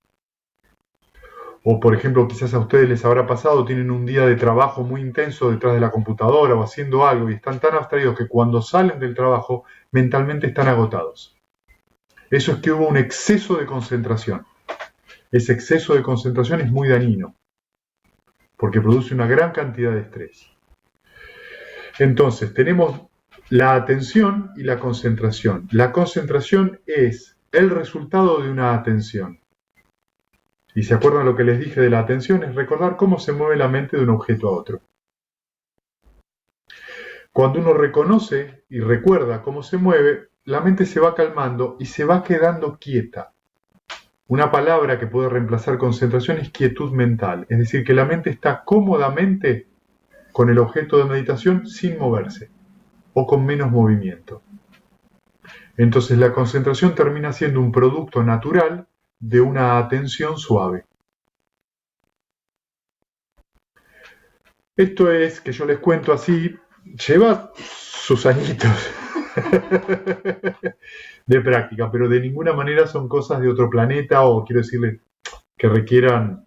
O, por ejemplo, quizás a ustedes les habrá pasado, tienen un día de trabajo muy intenso detrás de la computadora o haciendo algo y están tan abstraídos que cuando salen del trabajo mentalmente están agotados. Eso es que hubo un exceso de concentración. Ese exceso de concentración es muy dañino porque produce una gran cantidad de estrés. Entonces, tenemos la atención y la concentración. La concentración es el resultado de una atención. Y se acuerdan lo que les dije de la atención, es recordar cómo se mueve la mente de un objeto a otro. Cuando uno reconoce y recuerda cómo se mueve, la mente se va calmando y se va quedando quieta. Una palabra que puede reemplazar concentración es quietud mental, es decir, que la mente está cómodamente con el objeto de meditación sin moverse o con menos movimiento. Entonces la concentración termina siendo un producto natural de una atención suave. Esto es, que yo les cuento así, lleva sus añitos de práctica, pero de ninguna manera son cosas de otro planeta o quiero decirles que requieran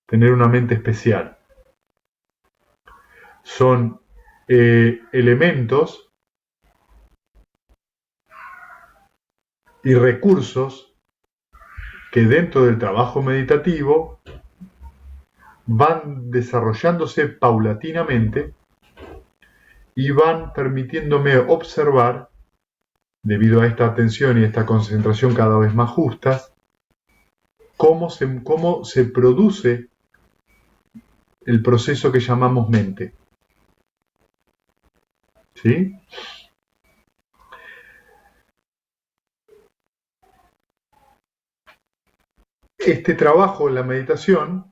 tener una mente especial. Son elementos y recursos que dentro del trabajo meditativo van desarrollándose paulatinamente y van permitiéndome observar, debido a esta atención y esta concentración cada vez más justas, cómo se produce el proceso que llamamos mente. ¿Sí? Este trabajo en la meditación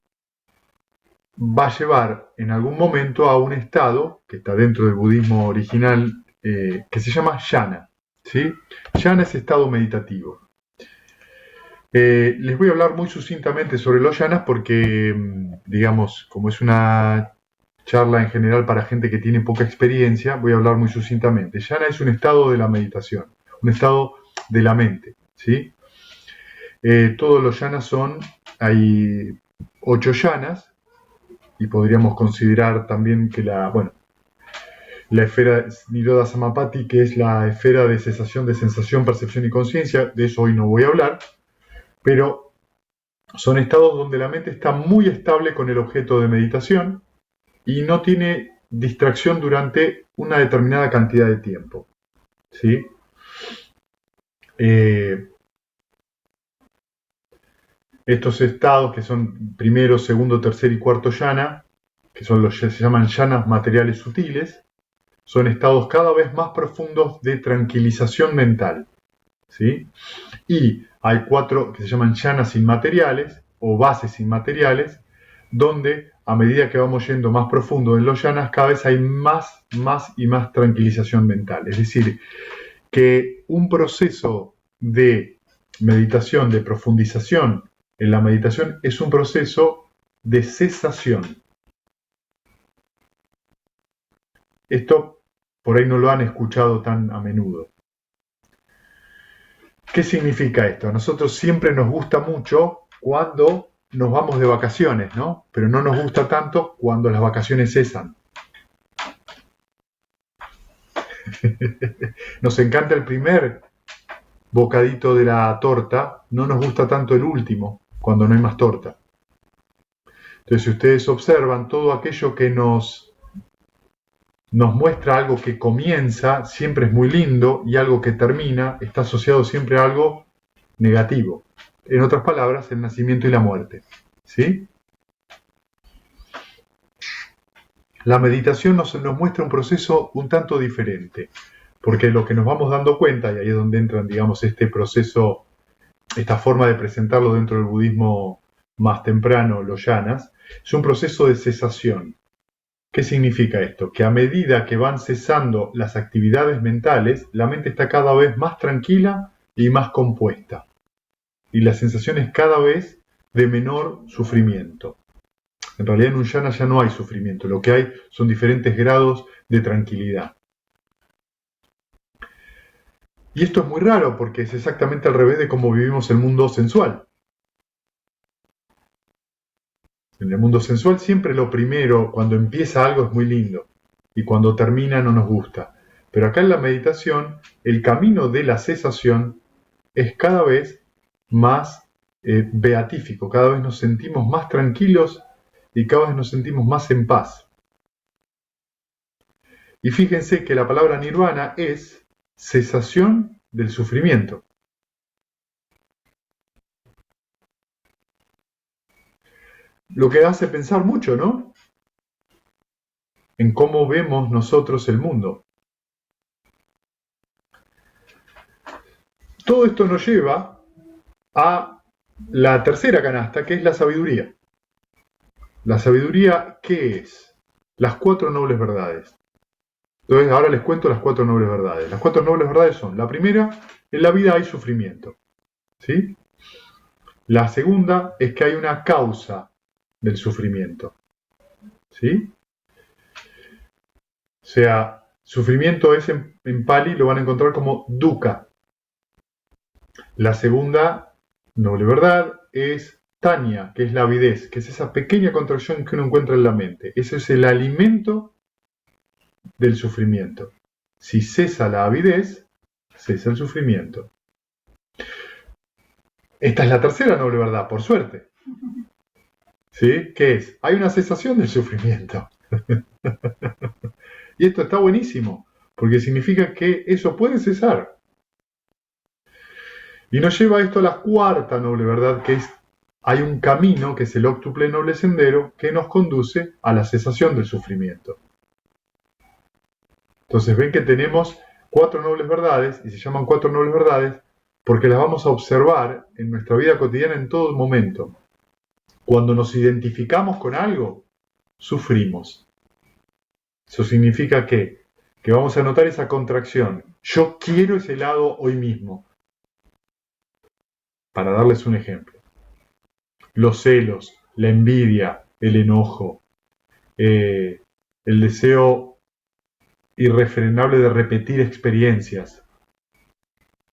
va a llevar en algún momento a un estado que está dentro del budismo original, que se llama jhana, ¿sí? Jhana es estado meditativo. Les voy a hablar muy sucintamente sobre los jhanas porque, digamos, como es una charla en general para gente que tiene poca experiencia, voy a hablar muy sucintamente. Jhana es un estado de la meditación, un estado de la mente, ¿sí? Todos los jhanas hay 8 jhanas, y podríamos considerar también que la esfera Nirodha Samapatti, que es la esfera de cesación de sensación, percepción y conciencia, de eso hoy no voy a hablar, pero son estados donde la mente está muy estable con el objeto de meditación y no tiene distracción durante una determinada cantidad de tiempo, ¿sí? Estos estados, que son primero, segundo, tercer y cuarto jhana, que son se llaman jhanas materiales sutiles, son estados cada vez más profundos de tranquilización mental, ¿sí? Y hay 4 que se llaman jhanas inmateriales o bases inmateriales, donde a medida que vamos yendo más profundo en los jhanas, cada vez hay más y más tranquilización mental. Es decir, que un proceso de meditación, de profundización en la meditación, es un proceso de cesación. Esto por ahí no lo han escuchado tan a menudo. ¿Qué significa esto? A nosotros siempre nos gusta mucho cuando nos vamos de vacaciones, ¿no? Pero no nos gusta tanto cuando las vacaciones cesan. Nos encanta el primer bocadito de la torta, no nos gusta tanto el último, cuando no hay más torta. Entonces, si ustedes observan, todo aquello que nos muestra algo que comienza, siempre es muy lindo, y algo que termina está asociado siempre a algo negativo. En otras palabras, el nacimiento y la muerte, ¿sí? La meditación nos muestra un proceso un tanto diferente, porque lo que nos vamos dando cuenta, y ahí es donde entran, digamos, este proceso, esta forma de presentarlo dentro del budismo más temprano, los jhanas, es un proceso de cesación. ¿Qué significa esto? Que a medida que van cesando las actividades mentales, la mente está cada vez más tranquila y más compuesta. Y la sensación es cada vez de menor sufrimiento. En realidad en un jhana ya no hay sufrimiento, lo que hay son diferentes grados de tranquilidad. Y esto es muy raro porque es exactamente al revés de cómo vivimos el mundo sensual. En el mundo sensual siempre lo primero, cuando empieza algo, es muy lindo y cuando termina no nos gusta. Pero acá en la meditación, el camino de la cesación es cada vez más beatífico, cada vez nos sentimos más tranquilos y cada vez nos sentimos más en paz. Y fíjense que la palabra nirvana es cesación del sufrimiento. Lo que hace pensar mucho, ¿no? En cómo vemos nosotros el mundo. Todo esto nos lleva a la tercera canasta, que es la sabiduría. La sabiduría, ¿qué es? Las 4 nobles verdades. Entonces, ahora les cuento las 4 nobles verdades. Las 4 nobles verdades son: la primera, en la vida hay sufrimiento, ¿sí? La segunda es que hay una causa del sufrimiento, ¿sí? O sea, sufrimiento es en Pali, lo van a encontrar como dukkha. La segunda noble verdad es tanya, que es la avidez, que es esa pequeña contracción que uno encuentra en la mente. Ese es el alimento del sufrimiento. Si cesa la avidez, cesa el sufrimiento. Esta es la tercera noble verdad, por suerte. ¿Sí? ¿Qué es? Hay una cesación del sufrimiento. Y esto está buenísimo, porque significa que eso puede cesar. Y nos lleva esto a la cuarta noble verdad, que es: hay un camino, que es el óctuple noble sendero, que nos conduce a la cesación del sufrimiento. Entonces ven que tenemos 4 nobles verdades, y se llaman 4 nobles verdades porque las vamos a observar en nuestra vida cotidiana en todo momento. Cuando nos identificamos con algo, sufrimos. Eso significa que vamos a notar esa contracción. Yo quiero ese helado hoy mismo. Para darles un ejemplo. Los celos, la envidia, el enojo, el deseo irrefrenable de repetir experiencias.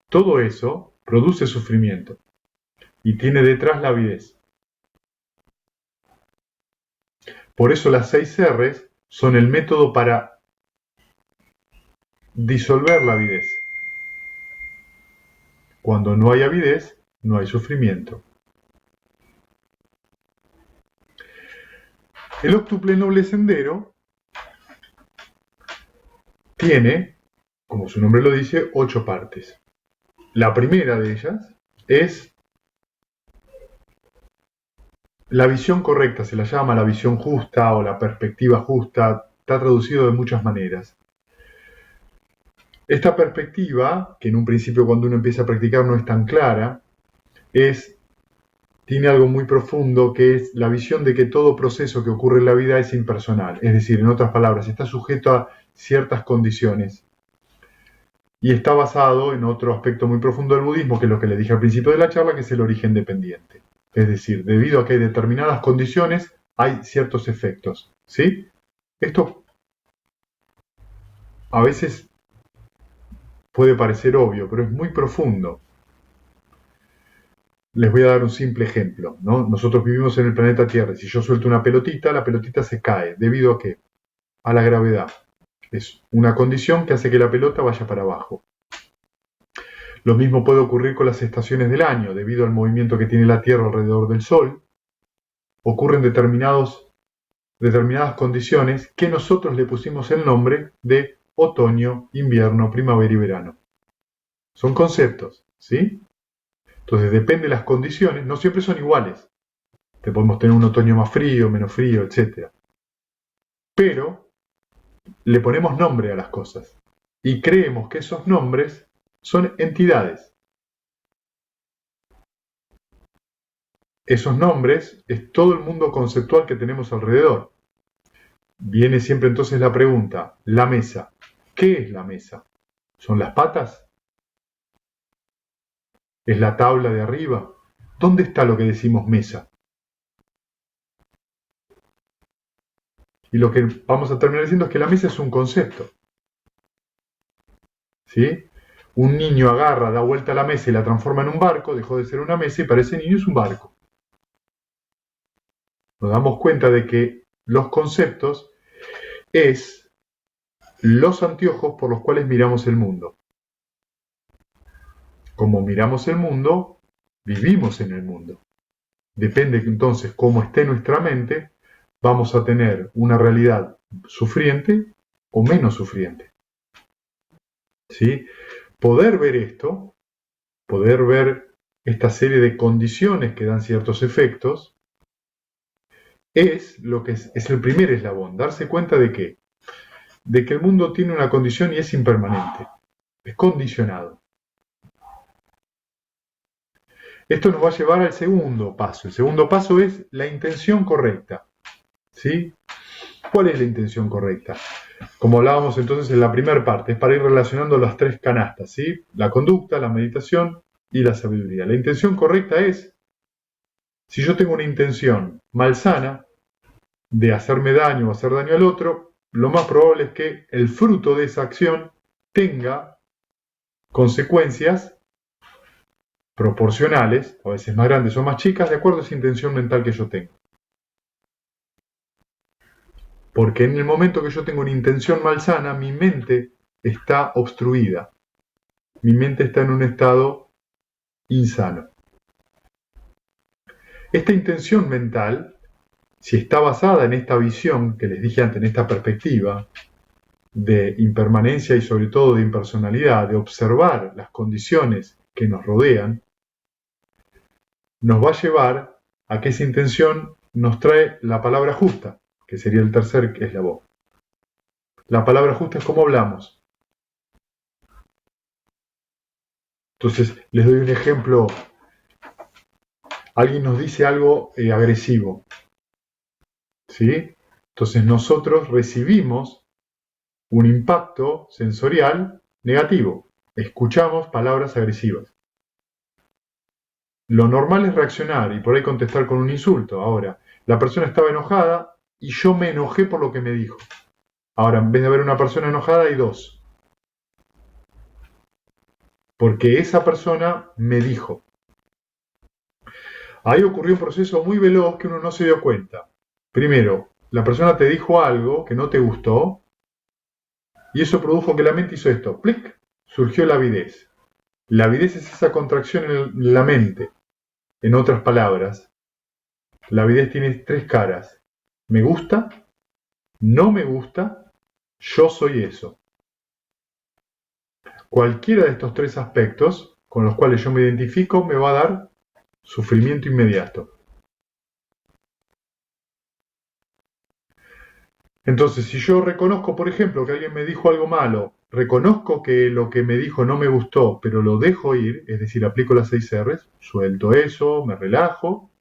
Todo eso produce sufrimiento y tiene detrás la avidez. Por eso las 6 R's son el método para disolver la avidez. Cuando no hay avidez, no hay sufrimiento. El óctuple noble sendero tiene, como su nombre lo dice, 8 partes. La primera de ellas es la visión correcta, se la llama la visión justa o la perspectiva justa, está traducido de muchas maneras. Esta perspectiva, que en un principio cuando uno empieza a practicar no es tan clara, tiene algo muy profundo que es la visión de que todo proceso que ocurre en la vida es impersonal, es decir, en otras palabras, está sujeto a ciertas condiciones. Y está basado en otro aspecto muy profundo del budismo, que es lo que le dije al principio de la charla, que es el origen dependiente. Es decir, debido a que hay determinadas condiciones, hay ciertos efectos. ¿Sí? Esto a veces puede parecer obvio, pero es muy profundo. Les voy a dar un simple ejemplo, ¿no? Nosotros vivimos en el planeta Tierra. Si yo suelto una pelotita, la pelotita se cae. ¿Debido a qué? A la gravedad. Es una condición que hace que la pelota vaya para abajo. Lo mismo puede ocurrir con las estaciones del año. Debido al movimiento que tiene la Tierra alrededor del Sol, ocurren determinadas condiciones que nosotros le pusimos el nombre de otoño, invierno, primavera y verano. Son conceptos, ¿sí? Entonces depende de las condiciones, no siempre son iguales. Te podemos tener un otoño más frío, menos frío, etc. Pero le ponemos nombre a las cosas y creemos que esos nombres son entidades. Esos nombres es todo el mundo conceptual que tenemos alrededor. Viene siempre entonces la pregunta, la mesa. ¿Qué es la mesa? ¿Son las patas? ¿Es la tabla de arriba? ¿Dónde está lo que decimos mesa? Y lo que vamos a terminar diciendo es que la mesa es un concepto. ¿Sí? Un niño agarra, da vuelta a la mesa y la transforma en un barco, dejó de ser una mesa y para ese niño es un barco. Nos damos cuenta de que los conceptos es los anteojos por los cuales miramos el mundo. Como miramos el mundo, vivimos en el mundo. Depende entonces cómo esté nuestra mente, vamos a tener una realidad sufriente o menos sufriente. ¿Sí? Poder ver esto, poder ver esta serie de condiciones que dan ciertos efectos, es lo que es el primer eslabón, darse cuenta de que el mundo tiene una condición y es impermanente, es condicionado. Esto nos va a llevar al segundo paso. El segundo paso es la intención correcta. ¿Sí? ¿Cuál es la intención correcta? Como hablábamos entonces en la primera parte, es para ir relacionando las 3 canastas, ¿sí? La conducta, la meditación y la sabiduría. La intención correcta es, si yo tengo una intención malsana de hacerme daño o hacer daño al otro, lo más probable es que el fruto de esa acción tenga consecuencias proporcionales, a veces más grandes o más chicas, de acuerdo a esa intención mental que yo tengo. Porque en el momento que yo tengo una intención malsana, mi mente está obstruida. Mi mente está en un estado insano. Esta intención mental, si está basada en esta visión que les dije antes, en esta perspectiva de impermanencia y sobre todo de impersonalidad, de observar las condiciones que nos rodean, nos va a llevar a que esa intención nos trae la palabra justa, que sería el tercer eslabón. La palabra justa es como hablamos. Entonces, les doy un ejemplo. Alguien nos dice algo agresivo, ¿sí? Entonces nosotros recibimos un impacto sensorial negativo. Escuchamos palabras agresivas. Lo normal es reaccionar y por ahí contestar con un insulto. Ahora, la persona estaba enojada y yo me enojé por lo que me dijo. Ahora, en vez de haber una persona enojada, hay dos. Porque esa persona me dijo. Ahí ocurrió un proceso muy veloz que uno no se dio cuenta. Primero, la persona te dijo algo que no te gustó y eso produjo que la mente hizo esto. ¡Plic! Surgió la avidez. La avidez es esa contracción en la mente. En otras palabras, la avidez tiene tres caras. Me gusta, no me gusta, yo soy eso. Cualquiera de estos tres aspectos con los cuales yo me identifico me va a dar sufrimiento inmediato. Entonces, si yo reconozco, por ejemplo, que alguien me dijo algo malo, reconozco que lo que me dijo no me gustó, pero lo dejo ir, es decir, aplico las 6 R's, suelto eso, me relajo,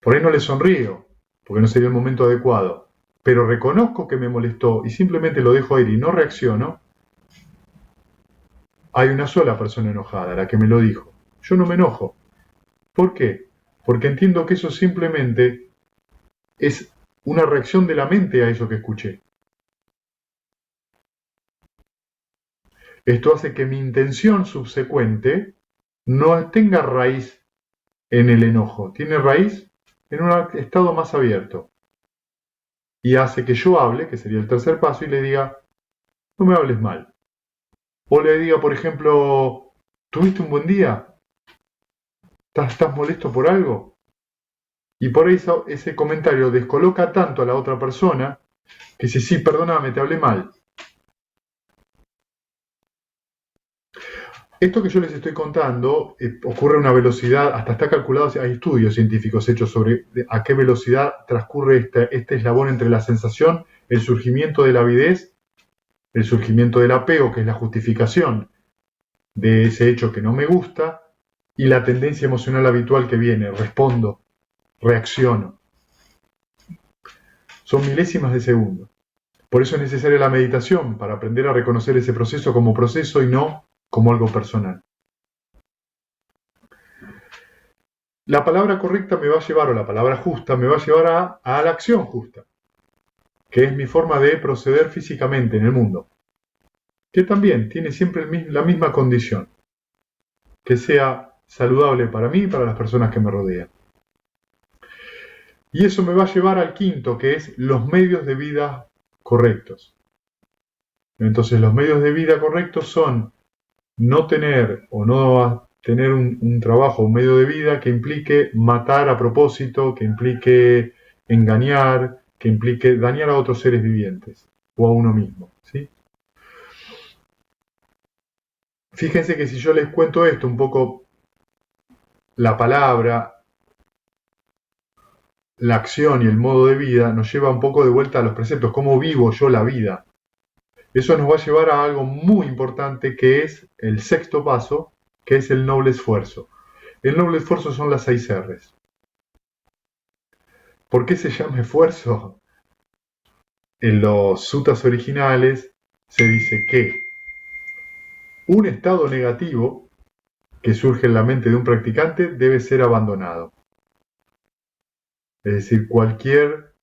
por ahí no le sonrío, porque no sería el momento adecuado, pero reconozco que me molestó y simplemente lo dejo ir y no reacciono, hay una sola persona enojada, la que me lo dijo. Yo no me enojo. ¿Por qué? Porque entiendo que eso simplemente es una reacción de la mente a eso que escuché. Esto hace que mi intención subsecuente no tenga raíz en el enojo, tiene raíz en un estado más abierto. Y hace que yo hable, que sería el tercer paso, y le diga, no me hables mal. O le diga, por ejemplo, ¿tuviste un buen día? ¿Estás molesto por algo? Y por eso ese comentario descoloca tanto a la otra persona que dice, sí, perdóname, te hablé mal. Esto que yo les estoy contando ocurre a una velocidad, hasta está calculado, hay estudios científicos hechos sobre a qué velocidad transcurre este eslabón entre la sensación, el surgimiento de la avidez, el surgimiento del apego, que es la justificación de ese hecho que no me gusta, y la tendencia emocional habitual que viene, respondo, reacciono. Son milésimas de segundo. Por eso es necesaria la meditación, para aprender a reconocer ese proceso como proceso y no como algo personal. La palabra correcta me va a llevar, o la palabra justa, me va a llevar a la acción justa, que es mi forma de proceder físicamente en el mundo, que también tiene siempre la misma condición, que sea saludable para mí y para las personas que me rodean. Y eso me va a llevar al quinto, que es los medios de vida correctos. Entonces, los medios de vida correctos son no tener o no tener un trabajo, un medio de vida que implique matar a propósito, que implique engañar, que implique dañar a otros seres vivientes o a uno mismo, ¿sí? Fíjense que si yo les cuento esto, un poco la palabra, la acción y el modo de vida nos lleva un poco de vuelta a los preceptos, cómo vivo yo la vida. Eso nos va a llevar a algo muy importante que es el sexto paso, que es el noble esfuerzo. El noble esfuerzo son las 6 R's. ¿Por qué se llama esfuerzo? En los suttas originales se dice que un estado negativo que surge en la mente de un practicante debe ser abandonado. Es decir, cualquier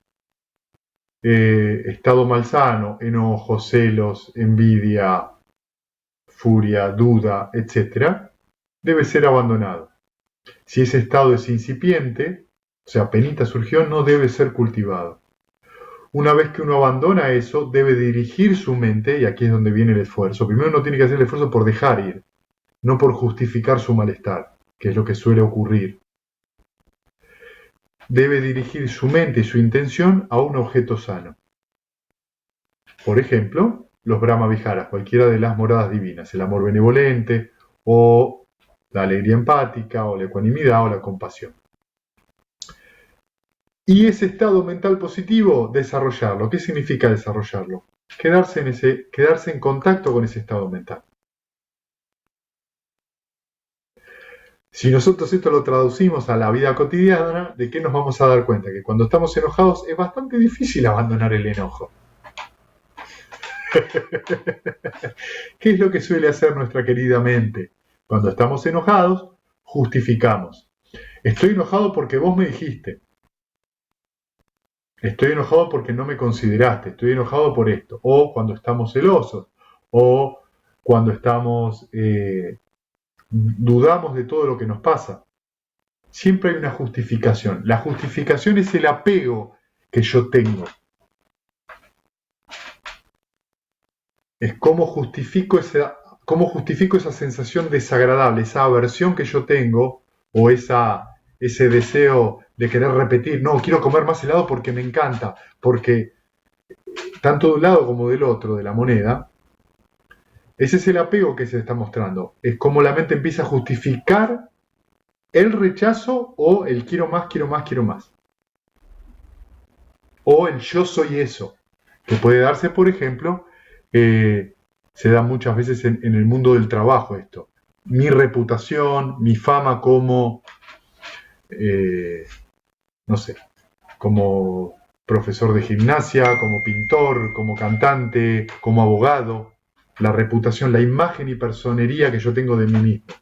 estado malsano, enojo, celos, envidia, furia, duda, etc., debe ser abandonado. Si ese estado es incipiente, o sea, apenas surgió, no debe ser cultivado. Una vez que uno abandona eso, debe dirigir su mente, y aquí es donde viene el esfuerzo. Primero uno tiene que hacer el esfuerzo por dejar ir, no por justificar su malestar, que es lo que suele ocurrir. Debe dirigir su mente y su intención a un objeto sano. Por ejemplo, los Brahma Viharas, cualquiera de las moradas divinas, el amor benevolente, o la alegría empática, o la ecuanimidad, o la compasión. Y ese estado mental positivo, desarrollarlo. ¿Qué significa desarrollarlo? Quedarse en contacto con ese estado mental. Si nosotros esto lo traducimos a la vida cotidiana, ¿de qué nos vamos a dar cuenta? Que cuando estamos enojados es bastante difícil abandonar el enojo. ¿Qué es lo que suele hacer nuestra querida mente? Cuando estamos enojados, justificamos. Estoy enojado porque vos me dijiste. Estoy enojado porque no me consideraste. Estoy enojado por esto. O cuando estamos celosos. O cuando estamos dudamos de todo lo que nos pasa. Siempre hay una justificación. La justificación es el apego que yo tengo. Es cómo justifico esa sensación desagradable, esa aversión que yo tengo, o ese deseo de querer repetir, no, quiero comer más helado porque me encanta, porque tanto de un lado como del otro, de la moneda, ese es el apego que se está mostrando. Es como la mente empieza a justificar el rechazo o el quiero más, quiero más, quiero más. O el yo soy eso, que puede darse, por ejemplo, se da muchas veces en el mundo del trabajo esto. Mi reputación, mi fama como, no sé, como profesor de gimnasia, como pintor, como cantante, como abogado, la reputación, la imagen y personería que yo tengo de mí mismo.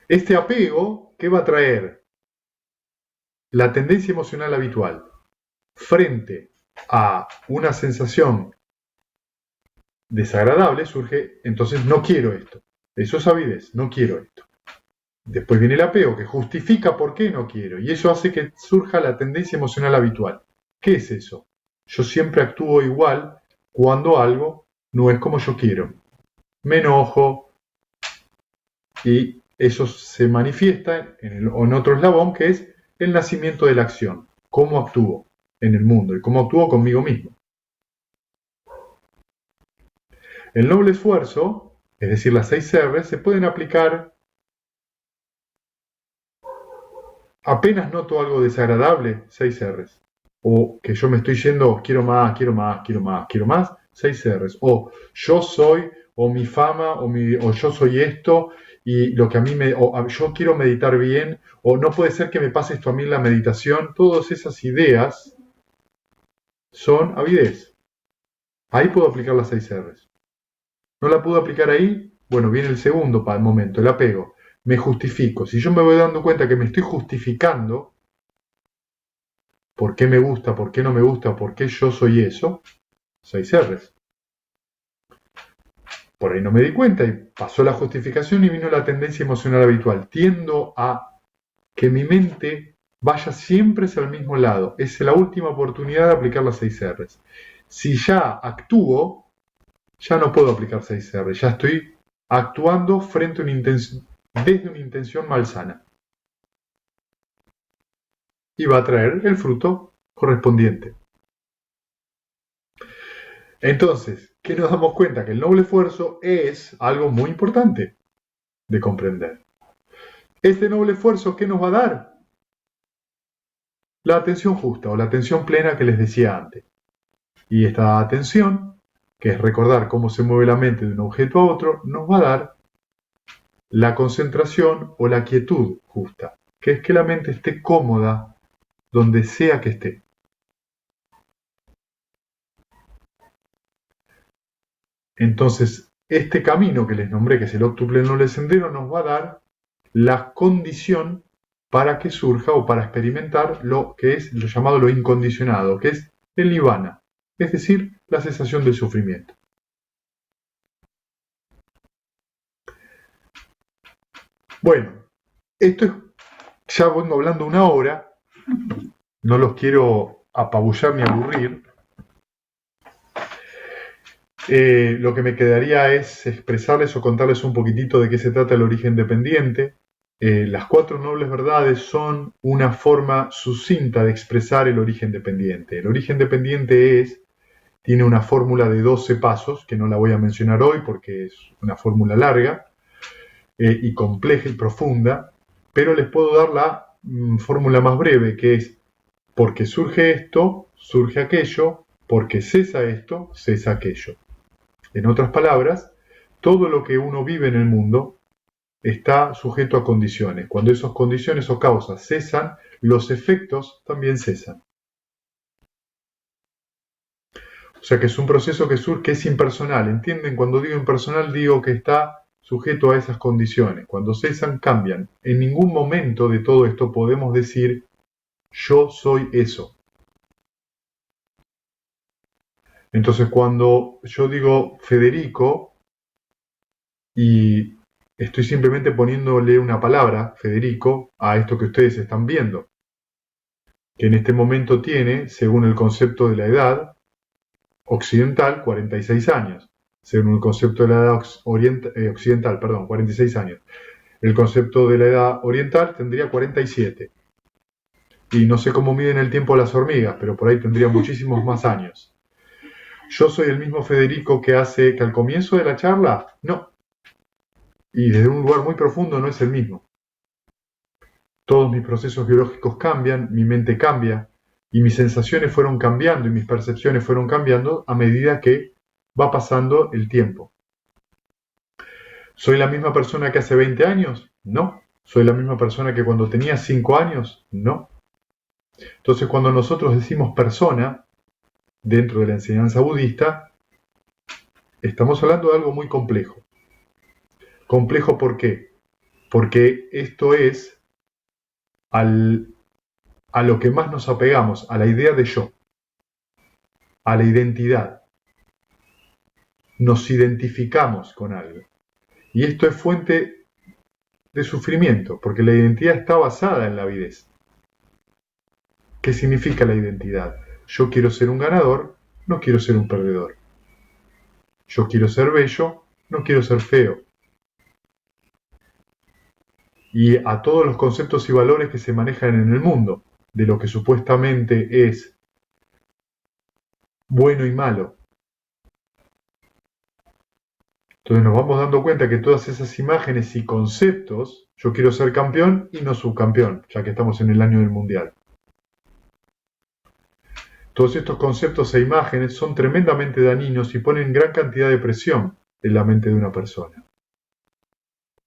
Este apego, ¿qué va a traer? La tendencia emocional habitual frente a una sensación desagradable surge, entonces no quiero esto. Eso es avidez, no quiero esto. Después viene el apego que justifica por qué no quiero y eso hace que surja la tendencia emocional habitual. ¿Qué es eso? Yo siempre actúo igual cuando algo no es como yo quiero. Me enojo y eso se manifiesta en otro eslabón que es el nacimiento de la acción. ¿Cómo actúo en el mundo y cómo actúo conmigo mismo? El noble esfuerzo, es decir, las 6 R's, se pueden aplicar apenas noto algo desagradable, 6 R's. O que yo me estoy yendo, quiero más, quiero más, quiero más, quiero más, 6 R's. O yo soy, o mi fama, o yo soy esto, y lo que a mí o yo quiero meditar bien, o no puede ser que me pase esto a mí en la meditación. Todas esas ideas son avidez. Ahí puedo aplicar las 6 R's. ¿No la puedo aplicar ahí? Bueno, viene el segundo momento, el apego. Me justifico. Si yo me voy dando cuenta que me estoy justificando, ¿por qué me gusta, por qué no me gusta, por qué yo soy eso? 6 R's. Por ahí no me di cuenta y pasó la justificación y vino la tendencia emocional habitual. Tiendo a que mi mente vaya siempre hacia el mismo lado. Es la última oportunidad de aplicar las 6 R's. Si ya actúo, ya no puedo aplicar 6 R's. Ya estoy actuando frente a desde una intención malsana. Y va a traer el fruto correspondiente. Entonces, ¿qué nos damos cuenta? Que el noble esfuerzo es algo muy importante de comprender. Este noble esfuerzo, ¿qué nos va a dar? La atención justa o la atención plena que les decía antes. Y esta atención, que es recordar cómo se mueve la mente de un objeto a otro, nos va a dar la concentración o la quietud justa, que es que la mente esté cómoda donde sea que esté. Entonces, este camino que les nombré, que es el octuple noble sendero, nos va a dar la condición para que surja o para experimentar lo que es lo llamado lo incondicionado, que es el nirvana, es decir, la cesación del sufrimiento. Bueno, esto es, ya vengo hablando una hora, no los quiero apabullar ni aburrir. Lo que me quedaría es expresarles o contarles un poquitito de qué se trata el origen dependiente. Las 4 nobles verdades son una forma sucinta de expresar el origen dependiente. El origen dependiente tiene una fórmula de 12 pasos, que no la voy a mencionar hoy porque es una fórmula larga y compleja y profunda, pero les puedo dar la fórmula más breve, que es porque surge esto, surge aquello, porque cesa esto, cesa aquello. En otras palabras, todo lo que uno vive en el mundo está sujeto a condiciones. Cuando esas condiciones o causas cesan, los efectos también cesan. O sea que es un proceso que surge, que es impersonal. ¿Entienden? Cuando digo impersonal digo que está sujeto a esas condiciones. Cuando cesan, cambian. En ningún momento de todo esto podemos decir yo soy eso. Entonces cuando yo digo Federico y estoy simplemente poniéndole una palabra, Federico, a esto que ustedes están viendo, que en este momento tiene, según el concepto de la edad occidental, 46 años. Según el concepto de la edad occidental, 46 años. El concepto de la edad oriental tendría 47. Y no sé cómo miden el tiempo las hormigas, pero por ahí tendría muchísimos más años. ¿Yo soy el mismo Federico que al comienzo de la charla? No. Y desde un lugar muy profundo no es el mismo. Todos mis procesos biológicos cambian, mi mente cambia, y mis sensaciones fueron cambiando y mis percepciones fueron cambiando a medida que va pasando el tiempo. ¿Soy la misma persona que hace 20 años? No. ¿Soy la misma persona que cuando tenía 5 años? No. Entonces, cuando nosotros decimos persona, dentro de la enseñanza budista, estamos hablando de algo muy complejo. ¿Complejo por qué? Porque esto es a lo que más nos apegamos, a la idea de yo, a la identidad. Nos identificamos con algo. Y esto es fuente de sufrimiento, porque la identidad está basada en la avidez. ¿Qué significa la identidad? Yo quiero ser un ganador, no quiero ser un perdedor. Yo quiero ser bello, no quiero ser feo. Y a todos los conceptos y valores que se manejan en el mundo, de lo que supuestamente es bueno y malo. Entonces nos vamos dando cuenta que todas esas imágenes y conceptos, yo quiero ser campeón y no subcampeón, ya que estamos en el año del mundial. Todos estos conceptos e imágenes son tremendamente dañinos y ponen gran cantidad de presión en la mente de una persona.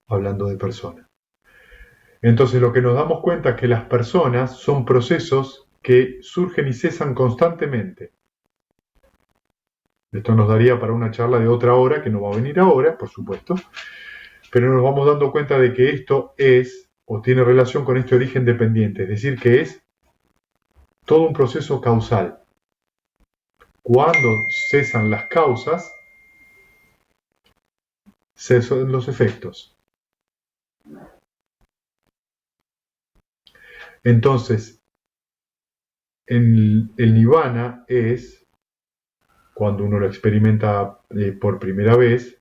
Hablando de personas. Entonces lo que nos damos cuenta es que las personas son procesos que surgen y cesan constantemente. Esto nos daría para una charla de otra hora, que no va a venir ahora, por supuesto, pero nos vamos dando cuenta de que esto es o tiene relación con este origen dependiente, es decir, que es todo un proceso causal. Cuando cesan las causas, cesan los efectos. Entonces, el nirvana es, cuando uno lo experimenta por primera vez,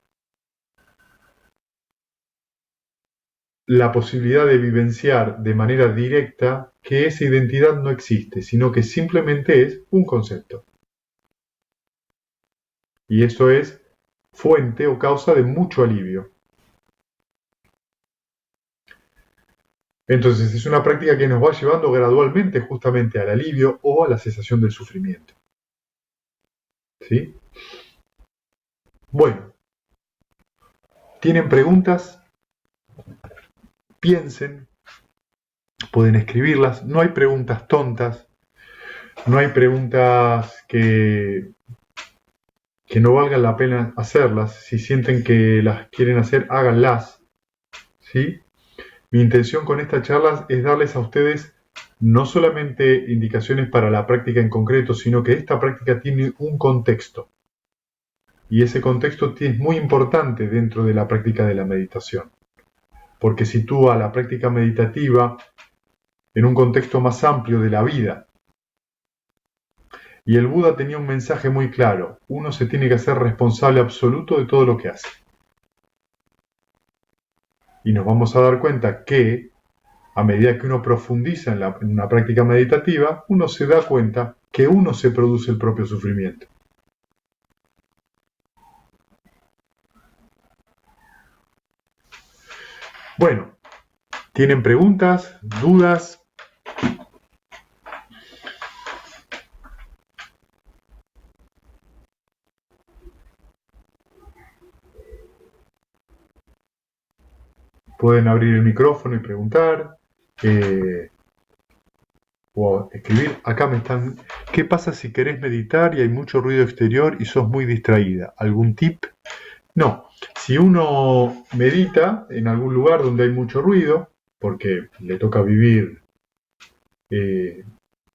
la posibilidad de vivenciar de manera directa que esa identidad no existe, sino que simplemente es un concepto. Y eso es fuente o causa de mucho alivio. Entonces es una práctica que nos va llevando gradualmente justamente al alivio o a la cesación del sufrimiento. ¿Sí? Bueno, ¿tienen preguntas? Piensen, pueden escribirlas. No hay preguntas tontas, no hay preguntas que no valgan la pena hacerlas. Si sienten que las quieren hacer, háganlas. ¿Sí? Mi intención con estas charlas es darles a ustedes no solamente indicaciones para la práctica en concreto, sino que esta práctica tiene un contexto. Y ese contexto es muy importante dentro de la práctica de la meditación, porque sitúa la práctica meditativa en un contexto más amplio de la vida. Y el Buda tenía un mensaje muy claro: uno se tiene que hacer responsable absoluto de todo lo que hace. Y nos vamos a dar cuenta que, a medida que uno profundiza en una práctica meditativa, uno se da cuenta que uno se produce el propio sufrimiento. Bueno, ¿tienen preguntas, dudas? pueden abrir el micrófono y preguntar, o escribir. Acá me están... ¿Qué pasa si querés meditar y hay mucho ruido exterior y sos muy distraída? ¿Algún tip? No. Si uno medita en algún lugar donde hay mucho ruido, porque le toca vivir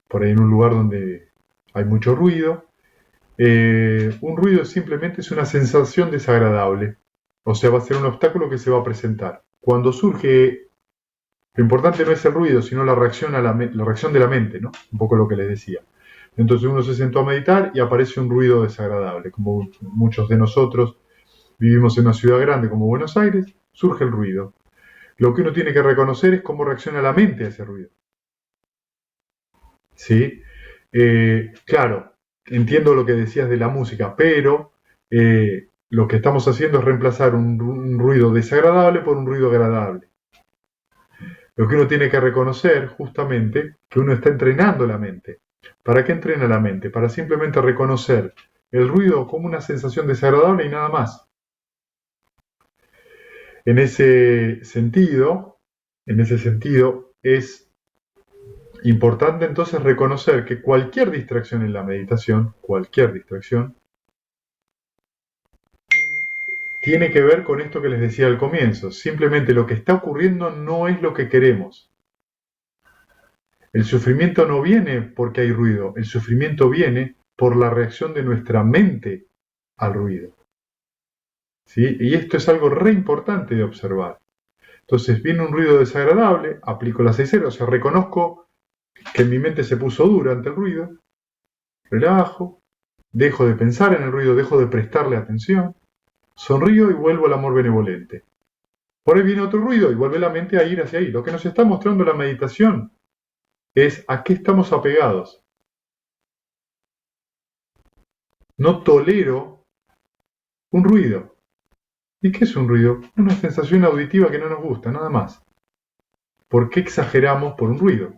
por ahí en un lugar donde hay mucho ruido, un ruido simplemente es una sensación desagradable. O sea, va a ser un obstáculo que se va a presentar. Cuando surge, lo importante no es el ruido, sino la reacción, la reacción de la mente, ¿no? Un poco lo que les decía. Entonces uno se sentó a meditar y aparece un ruido desagradable. Como muchos de nosotros vivimos en una ciudad grande como Buenos Aires, surge el ruido. Lo que uno tiene que reconocer es cómo reacciona la mente a ese ruido. ¿Sí? Claro, entiendo lo que decías de la música, pero lo que estamos haciendo es reemplazar un ruido desagradable por un ruido agradable. Lo que uno tiene que reconocer justamente que uno está entrenando la mente. ¿Para qué entrena la mente? Para simplemente reconocer el ruido como una sensación desagradable y nada más. En ese sentido es importante entonces reconocer que cualquier distracción en la meditación, tiene que ver con esto que les decía al comienzo. Simplemente lo que está ocurriendo no es lo que queremos. El sufrimiento no viene porque hay ruido, el sufrimiento viene por la reacción de nuestra mente al ruido. ¿Sí? Y esto es algo re importante de observar. Entonces viene un ruido desagradable, aplico la 6R, o sea, reconozco que mi mente se puso dura ante el ruido, relajo, dejo de pensar en el ruido, dejo de prestarle atención, sonrío y vuelvo al amor benevolente. Por ahí viene otro ruido y vuelve la mente a ir hacia ahí. Lo que nos está mostrando la meditación es a qué estamos apegados. No tolero un ruido. ¿Y qué es un ruido? Una sensación auditiva que no nos gusta, nada más. ¿Por qué exageramos por un ruido?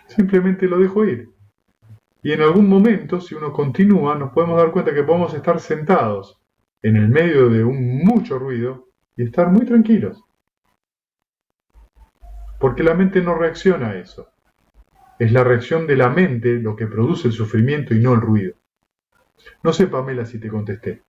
Simplemente lo dejo ir. Y en algún momento, si uno continúa, nos podemos dar cuenta que podemos estar sentados en el medio de un mucho ruido y estar muy tranquilos. Porque la mente no reacciona a eso. Es la reacción de la mente lo que produce el sufrimiento y no el ruido. No sé, Pamela, si te contesté.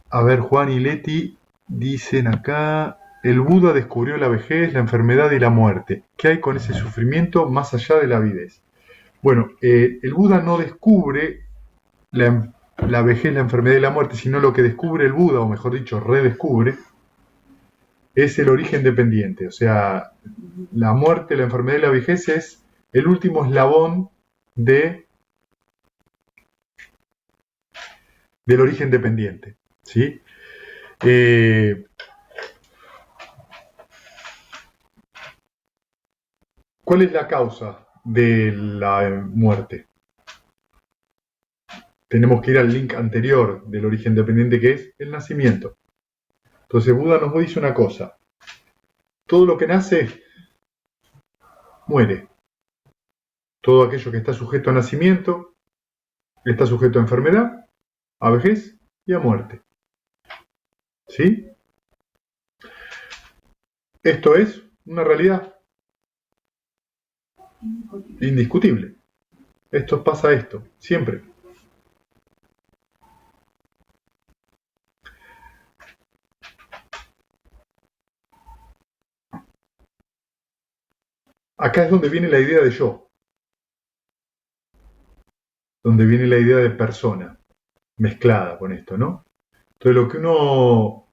A ver, Juan y Leti dicen acá, el Buda descubrió la vejez, la enfermedad y la muerte. ¿Qué hay con ese sufrimiento más allá de la avidez? Bueno, el Buda no descubre la vejez, la enfermedad y la muerte, sino lo que descubre el Buda, o mejor dicho, redescubre, es el origen dependiente. O sea, la muerte, la enfermedad y la vejez es el último eslabón del origen dependiente. ¿Sí? ¿Cuál es la causa de la muerte? Tenemos que ir al link anterior del origen dependiente, que es el nacimiento. Entonces Buda nos dice una cosa: todo lo que nace muere. Todo aquello que está sujeto a nacimiento está sujeto a enfermedad, a vejez y a muerte. ¿Sí? Esto es una realidad indiscutible. Pasa siempre. Acá es donde viene la idea de yo, donde viene la idea de persona, mezclada con esto, ¿no? Entonces lo que uno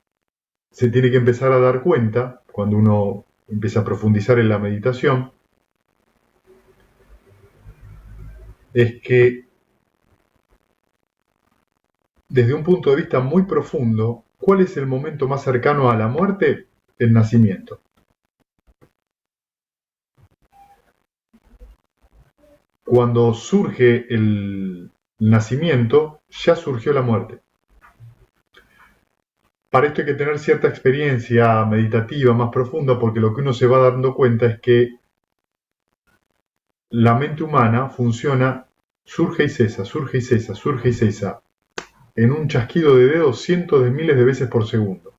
se tiene que empezar a dar cuenta, cuando uno empieza a profundizar en la meditación, es que desde un punto de vista muy profundo, ¿cuál es el momento más cercano a la muerte? El nacimiento. Cuando surge el nacimiento, ya surgió la muerte. Para esto hay que tener cierta experiencia meditativa más profunda, porque lo que uno se va dando cuenta es que la mente humana funciona surge y cesa, surge y cesa, surge y cesa, en un chasquido de dedos cientos de miles de veces por segundo.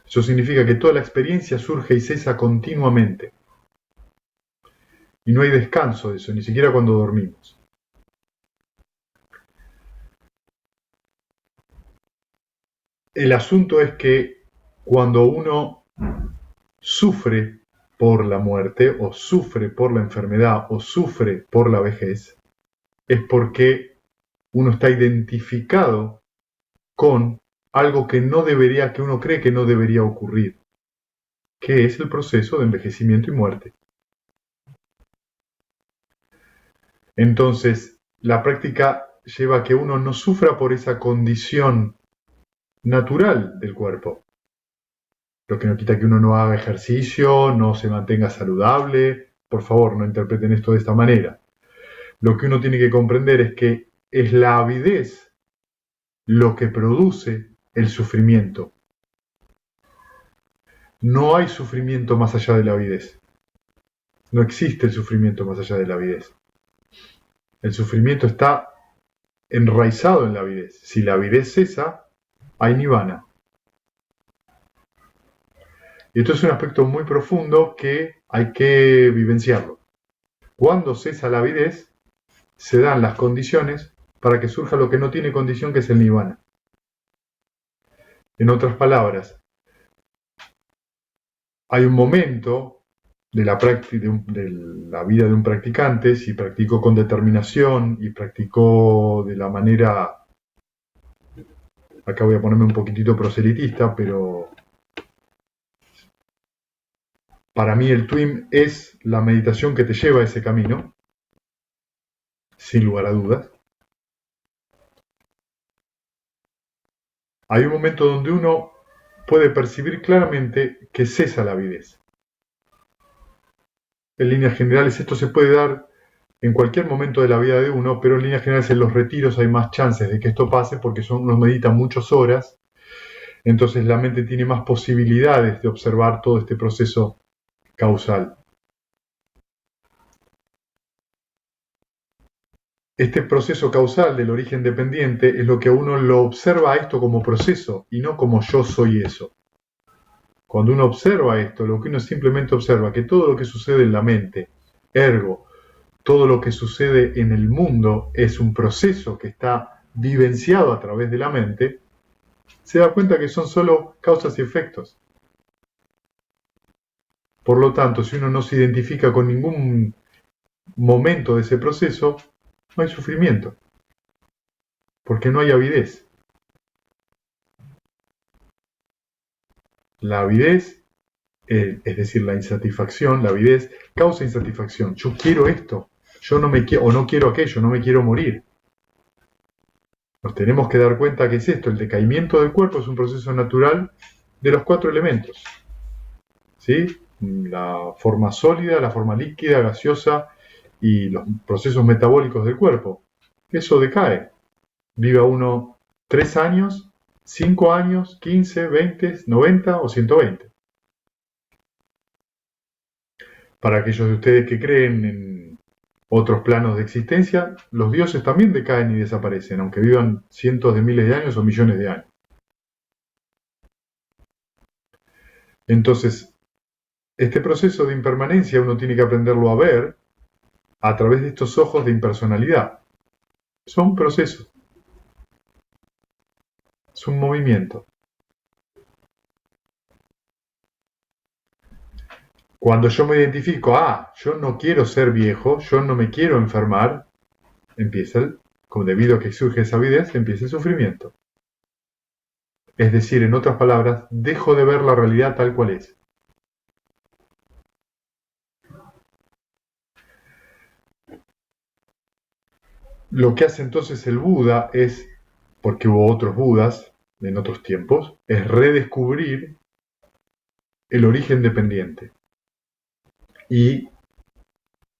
Eso significa que toda la experiencia surge y cesa continuamente. Y no hay descanso de eso, ni siquiera cuando dormimos. El asunto es que cuando uno sufre por la muerte, o sufre por la enfermedad, o sufre por la vejez, es porque uno está identificado con algo que no debería, que uno cree que no debería ocurrir, que es el proceso de envejecimiento y muerte. Entonces, la práctica lleva a que uno no sufra por esa condición natural del cuerpo. Lo que no quita que uno no haga ejercicio, no se mantenga saludable. Por favor, no interpreten esto de esta manera. Lo que uno tiene que comprender es que es la avidez lo que produce el sufrimiento. No hay sufrimiento más allá de la avidez. No existe el sufrimiento más allá de la avidez. El sufrimiento está enraizado en la avidez. Si la avidez cesa, hay nirvana. Y esto es un aspecto muy profundo que hay que vivenciarlo. Cuando cesa la avidez, se dan las condiciones para que surja lo que no tiene condición, que es el nirvana. En otras palabras, hay un momento de la vida de un practicante, si practicó con determinación y practicó de la manera, acá voy a ponerme un poquitito proselitista, pero para mí el TWIM es la meditación que te lleva a ese camino, sin lugar a dudas. Hay un momento donde uno puede percibir claramente que cesa la avidez. En líneas generales esto se puede dar en cualquier momento de la vida de uno, pero en líneas generales en los retiros hay más chances de que esto pase porque uno medita muchas horas, entonces la mente tiene más posibilidades de observar todo este proceso causal. Este proceso causal del origen dependiente es lo que uno lo observa a esto como proceso y no como yo soy eso. Cuando uno observa esto, lo que uno simplemente observa que todo lo que sucede en la mente, ergo, todo lo que sucede en el mundo es un proceso que está vivenciado a través de la mente, se da cuenta que son solo causas y efectos. Por lo tanto, si uno no se identifica con ningún momento de ese proceso, no hay sufrimiento, porque no hay avidez. La avidez, es decir, la insatisfacción, la avidez causa insatisfacción. Yo quiero esto, yo no me quiero, o no quiero aquello, no me quiero morir. Nos tenemos que dar cuenta que es esto, el decaimiento del cuerpo es un proceso natural de los 4 elementos. ¿Sí? La forma sólida, la forma líquida, gaseosa y los procesos metabólicos del cuerpo. Eso decae. Viva uno 3 años, 5 años, 15, 20, 90 o 120. Para aquellos de ustedes que creen en otros planos de existencia, los dioses también decaen y desaparecen, aunque vivan cientos de miles de años o millones de años. Entonces, este proceso de impermanencia uno tiene que aprenderlo a ver a través de estos ojos de impersonalidad. Son procesos. Es un movimiento. Cuando yo me identifico, yo no quiero ser viejo, yo no me quiero enfermar, como debido a que surge esa avidez, empieza el sufrimiento. Es decir, en otras palabras, dejo de ver la realidad tal cual es. Lo que hace entonces el Buda es, porque hubo otros Budas en otros tiempos, es redescubrir el origen dependiente. Y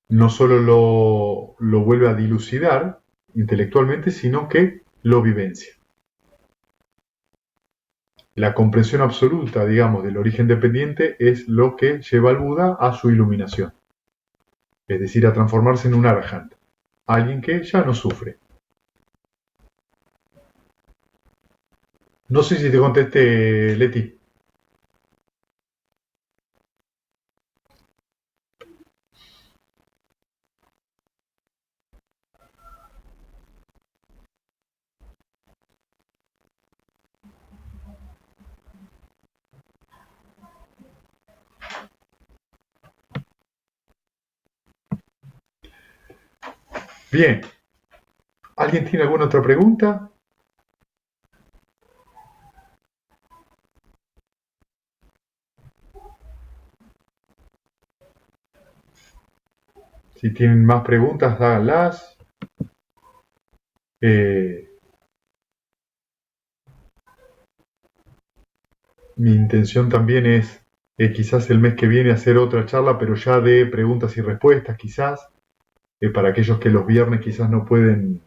no solo lo vuelve a dilucidar intelectualmente, sino que lo vivencia. La comprensión absoluta, digamos, del origen dependiente es lo que lleva al Buda a su iluminación, es decir, a transformarse en un arahant. a alguien que ya no sufre. No sé si te contesté, Leti. Bien. ¿Alguien tiene alguna otra pregunta? Si tienen más preguntas, háganlas. Mi intención también es quizás el mes que viene hacer otra charla, pero ya de preguntas y respuestas, quizás, para aquellos que los viernes quizás no pueden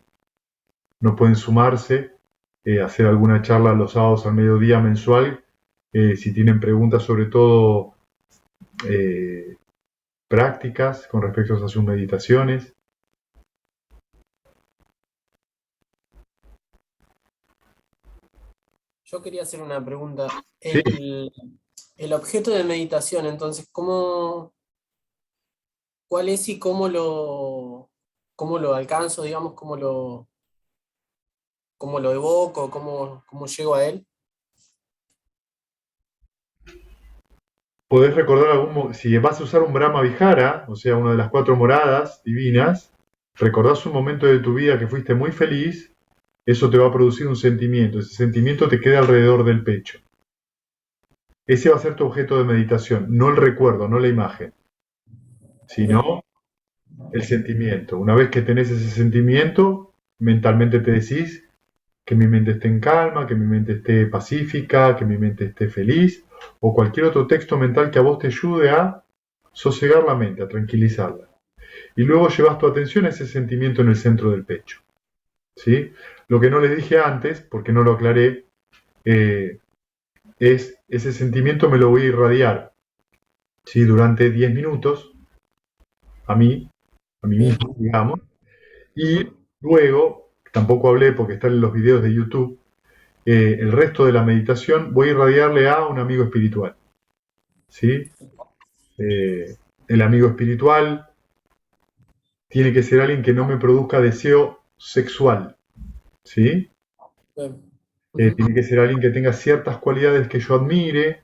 sumarse, hacer alguna charla los sábados al mediodía mensual, si tienen preguntas sobre todo eh, prácticas con respecto a sus meditaciones. Yo quería hacer una pregunta. Sí, El objeto de meditación, entonces, ¿cuál es y cómo lo alcanzo, digamos, cómo lo evoco, cómo llego a él? podés recordar si vas a usar un Brahma Vihara, o sea, una de las 4 moradas divinas, recordás un momento de tu vida que fuiste muy feliz, eso te va a producir un sentimiento, ese sentimiento te queda alrededor del pecho. Ese va a ser tu objeto de meditación, no el recuerdo, no la imagen, sino el sentimiento. Una vez que tenés ese sentimiento, mentalmente te decís que mi mente esté en calma, que mi mente esté pacífica, que mi mente esté feliz, o cualquier otro texto mental que a vos te ayude a sosegar la mente, a tranquilizarla. Y luego llevas tu atención a ese sentimiento en el centro del pecho. ¿Sí? Lo que no les dije antes, porque no lo aclaré, eh, es ese sentimiento me lo voy a irradiar, ¿sí? Durante 10 minutos a mí Bien, mismo, digamos, y luego, tampoco hablé porque están en los videos de YouTube, el resto de la meditación voy a irradiarle a un amigo espiritual, ¿sí? Eh, el amigo espiritual tiene que ser alguien que no me produzca deseo sexual, ¿sí? bien. Ujú. Tiene que ser alguien que tenga ciertas cualidades que yo admire,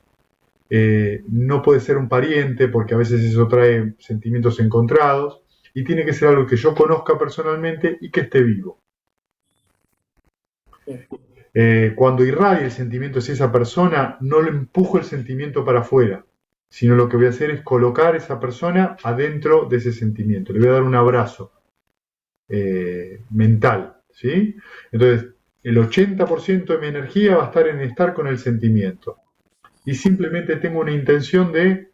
no puede ser un pariente porque a veces eso trae sentimientos encontrados, y tiene que ser algo que yo conozca personalmente y que esté vivo. Bien, Cuando irradie el sentimiento hacia esa persona, no le empujo el sentimiento para afuera, sino lo que voy a hacer es colocar a esa persona adentro de ese sentimiento. Le voy a dar un abrazo mental, ¿sí? Entonces, el 80% de mi energía va a estar en estar con el sentimiento. Y simplemente tengo una intención de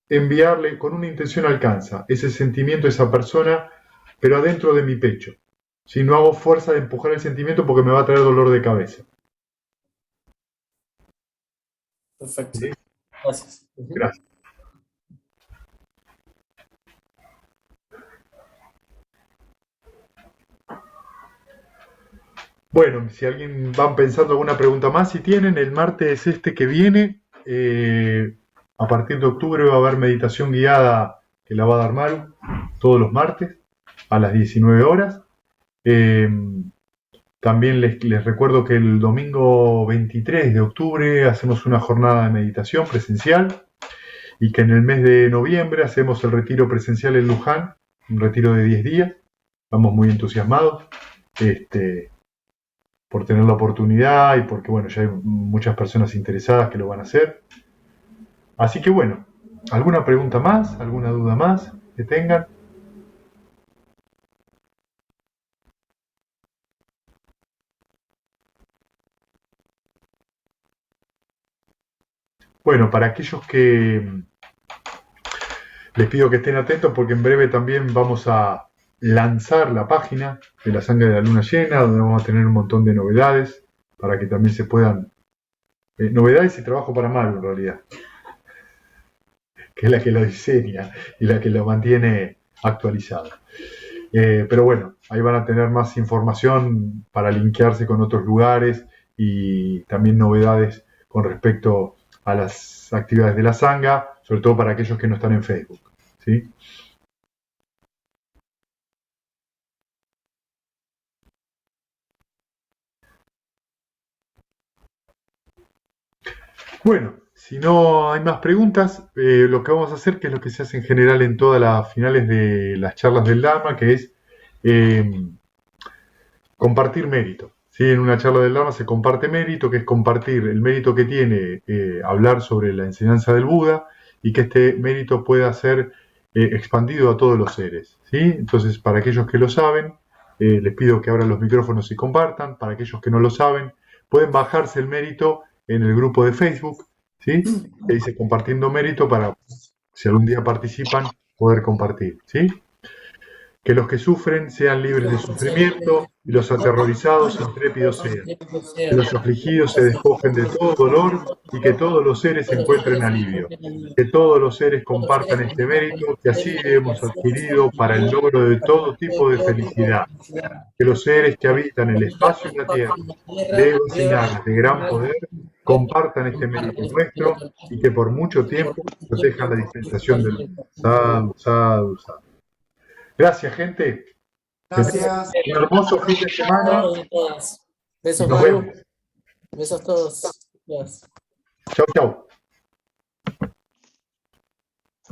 enviarle, con una intención alcanza ese sentimiento a esa persona, pero adentro de mi pecho. Si no hago fuerza de empujar el sentimiento porque me va a traer dolor de cabeza. perfecto. ¿Sí? Gracias. Ujú. Gracias. Bueno, si alguien van pensando alguna pregunta más, si tienen, el martes este que viene, a partir de octubre va a haber meditación guiada que la va a dar Maru todos los martes a las 19 horas. Eh, También les recuerdo que el domingo 23 de octubre hacemos una jornada de meditación presencial y que en el mes de noviembre hacemos el retiro presencial en Luján, un retiro de 10 días. Estamos muy entusiasmados. Este, por tener la oportunidad y porque, bueno, ya hay muchas personas interesadas que lo van a hacer. Así que, bueno, ¿alguna pregunta más? ¿Alguna duda más que tengan? Bueno, para aquellos que les pido que estén atentos porque en breve también vamos a lanzar la página de la sangre de la luna llena, donde vamos a tener un montón de novedades para que también se puedan... novedades y trabajo para Maru en realidad, que es la que lo diseña y la que lo mantiene actualizado. Pero bueno, ahí van a tener más información para linkearse con otros lugares y también novedades con respecto a las actividades de la Sangha, sobre todo para aquellos que no están en Facebook. ¿Sí? Bueno, si no hay más preguntas, lo que vamos a hacer, que es lo que se hace en general en todas las finales de las charlas del Dharma, que es eh, compartir mérito. ¿Sí? En una charla del Dharma se comparte mérito, que es compartir el mérito que tiene hablar sobre la enseñanza del Buda y que este mérito pueda ser expandido a todos los seres. ¿Sí? Entonces, para aquellos que lo saben, les pido que abran los micrófonos y compartan. Para aquellos que no lo saben, pueden bajarse el mérito en el grupo de Facebook, ¿sí? Que dice compartiendo mérito para, si algún día participan, poder compartir, ¿sí? Que los que sufren sean libres de sufrimiento y los aterrorizados intrépidos sean. Que los afligidos se despojen de todo dolor y que todos los seres encuentren alivio. Que todos los seres compartan este mérito que así hemos adquirido para el logro de todo tipo de felicidad. Que los seres que habitan el espacio y la tierra, devas y nagas de gran poder, compartan este mérito nuestro y que por mucho tiempo protejan la dispensación del mundo. Sadhu, sadhu, sadhu. Gracias, gente. Que tengan Gracias. un hermoso fin de semana y Besos, nos Maru. vemos. Besos todos. Adiós. Chau, chau.